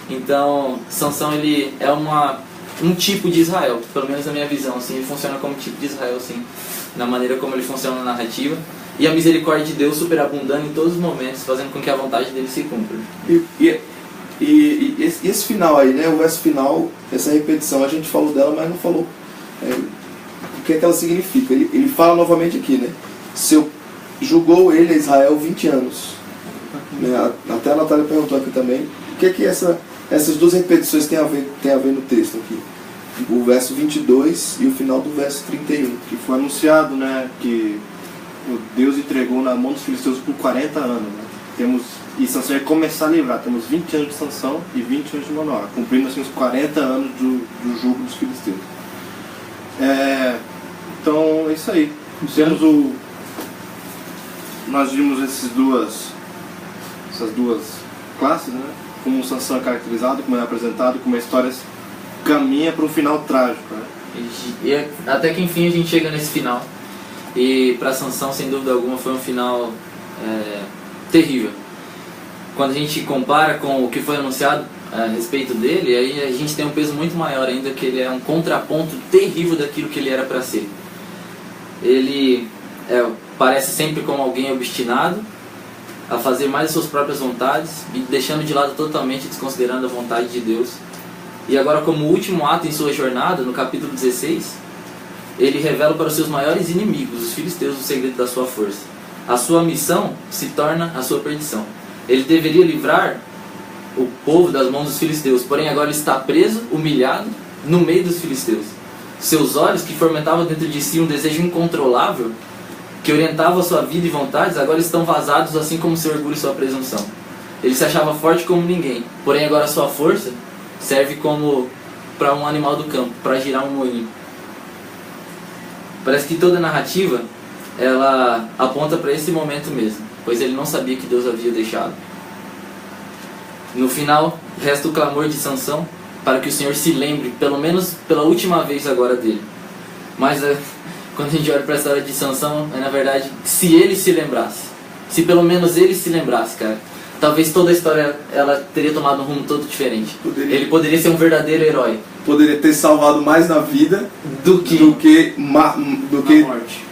[SPEAKER 4] Então Sansão ele é um tipo de Israel, pelo menos na minha visão, assim, ele funciona como tipo de Israel, assim, na maneira como ele funciona na narrativa. E a misericórdia de Deus superabundando em todos os momentos, fazendo com que a vontade dele se cumpra.
[SPEAKER 2] E esse final aí, né? O verso final, essa repetição, a gente falou dela, mas não falou o que é que ela significa. Ele fala novamente aqui, né? Julgou ele a Israel 20 anos. Né? Até a Natália perguntou aqui também o que é que essas duas repetições têm a ver no texto aqui. O verso 22 e o final do verso 31.
[SPEAKER 3] Que foi anunciado, né, que o Deus entregou na mão dos filisteus por 40 anos, né? E Sansão ia começar a livrar. Temos 20 anos de Sansão e 20 anos de Manoá, cumprindo assim os 40 anos do jugo dos filisteus. Então é isso aí. Nós vimos essas duas classes, né? Como Sansão é caracterizado, como é apresentado, como a história caminha para um final trágico, né?
[SPEAKER 4] E até que enfim a gente chega nesse final. E para Sansão, sem dúvida alguma, foi um final terrível. Quando a gente compara com o que foi anunciado a respeito dele, aí a gente tem um peso muito maior ainda, que ele é um contraponto terrível daquilo que ele era para ser. Ele parece sempre como alguém obstinado a fazer mais as suas próprias vontades e deixando de lado totalmente, desconsiderando a vontade de Deus. E agora, como último ato em sua jornada, no capítulo 16, ele revela para os seus maiores inimigos, os filisteus, o segredo da sua força. A sua missão se torna a sua perdição. Ele deveria livrar o povo das mãos dos filisteus, porém agora ele está preso, humilhado, no meio dos filisteus. Seus olhos, que fomentavam dentro de si um desejo incontrolável, que orientava a sua vida e vontades, agora estão vazados, assim como seu orgulho e sua presunção. Ele se achava forte como ninguém, porém agora sua força serve como para um animal do campo, para girar um moinho. Parece que toda a narrativa ela aponta para esse momento mesmo, pois ele não sabia que Deus havia deixado. No final, resta o clamor de Sansão para que o Senhor se lembre, pelo menos pela última vez agora dele. Mas quando a gente olha para a história de Sansão, na verdade, se ele se lembrasse, se pelo menos ele se lembrasse, cara, talvez toda a história ela teria tomado um rumo todo diferente. Ele poderia ser um verdadeiro herói.
[SPEAKER 2] Poderia ter salvado mais na vida
[SPEAKER 4] do que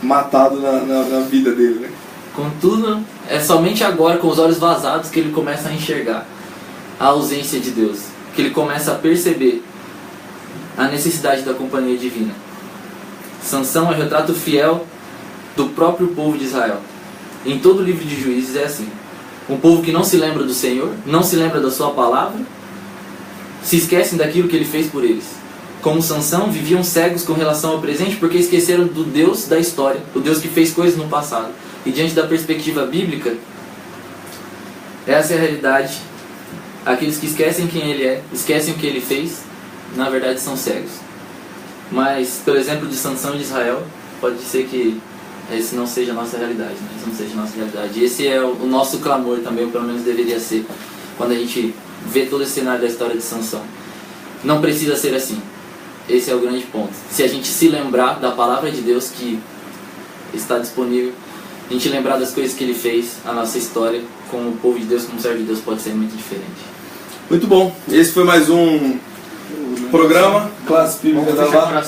[SPEAKER 2] matado na vida dele, né?
[SPEAKER 4] Contudo, é somente agora, com os olhos vazados, que ele começa a enxergar a ausência de Deus, que ele começa a perceber a necessidade da companhia divina. Sansão é o retrato fiel do próprio povo de Israel. Em todo o livro de Juízes é assim. Um povo que não se lembra do Senhor, não se lembra da sua palavra, se esquecem daquilo que ele fez por eles. Como Sansão, viviam cegos com relação ao presente porque esqueceram do Deus da história, o Deus que fez coisas no passado. E diante da perspectiva bíblica, essa é a realidade. Aqueles que esquecem quem ele é, esquecem o que ele fez, na verdade são cegos. Mas, pelo exemplo de Sansão e de Israel, pode ser que esse não seja a nossa realidade, né? Esse não seja a nossa realidade. E esse é o nosso clamor também, ou pelo menos deveria ser, quando a gente vê todo esse cenário da história de Sansão. Não precisa ser assim. Esse é o grande ponto. Se a gente se lembrar da palavra de Deus que está disponível, a gente lembrar das coisas que ele fez, a nossa história como povo de Deus, como servo de Deus, pode ser muito diferente.
[SPEAKER 2] Muito bom. Esse foi mais um programa Classe Bíblica da VAR.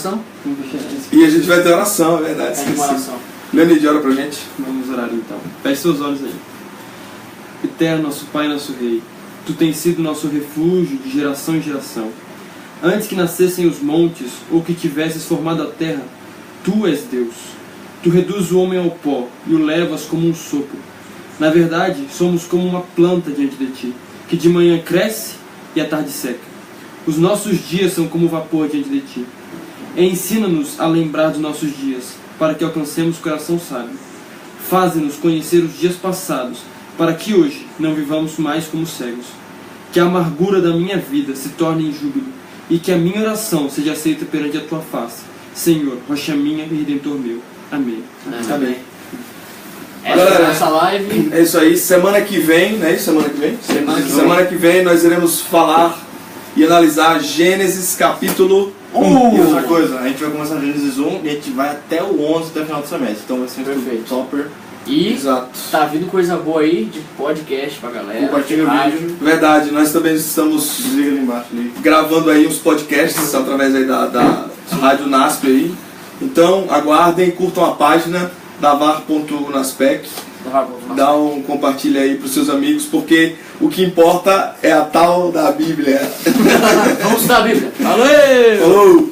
[SPEAKER 2] E a gente vai ter oração, é verdade. Leonide, ora pra gente.
[SPEAKER 5] Vamos orar então. Feche seus olhos aí. Eterno, nosso Pai, nosso Rei, Tu tens sido nosso refúgio de geração em geração. Antes que nascessem os montes, ou que tivesses formado a terra, Tu és Deus. Tu reduzes o homem ao pó e o levas como um sopro. Na verdade, somos como uma planta diante de Ti, que de manhã cresce e à tarde seca. Os nossos dias são como vapor diante de Ti. Ensina-nos a lembrar dos nossos dias, para que alcancemos o coração sábio. Faze-nos conhecer os dias passados, para que hoje não vivamos mais como cegos. Que a amargura da minha vida se torne em júbilo, e que a minha oração seja aceita perante a Tua face, Senhor, rocha minha e Redentor meu. Amém.
[SPEAKER 2] Amém.
[SPEAKER 1] Essa é a nossa live.
[SPEAKER 2] É isso aí. Semana que vem, né? Semana que vem nós iremos falar e analisar Gênesis capítulo 1.
[SPEAKER 3] E outra coisa, a gente vai começar Gênesis 1 e a gente vai até o 11 até o final do semestre. Então vai ser
[SPEAKER 1] perfeito.
[SPEAKER 3] Topper.
[SPEAKER 1] E
[SPEAKER 2] exato.
[SPEAKER 1] Tá vindo coisa boa aí de podcast pra galera.
[SPEAKER 3] Compartilha o vídeo.
[SPEAKER 2] Verdade, nós também estamos
[SPEAKER 3] ali embaixo, ali.
[SPEAKER 2] Gravando aí uns podcasts através aí da Rádio NASP aí. Então aguardem, curtam a página davar.naspec. Dá um compartilha aí pros seus amigos, porque o que importa é a tal da Bíblia.
[SPEAKER 1] Vamos estudar a Bíblia. Valeu!
[SPEAKER 2] Falou!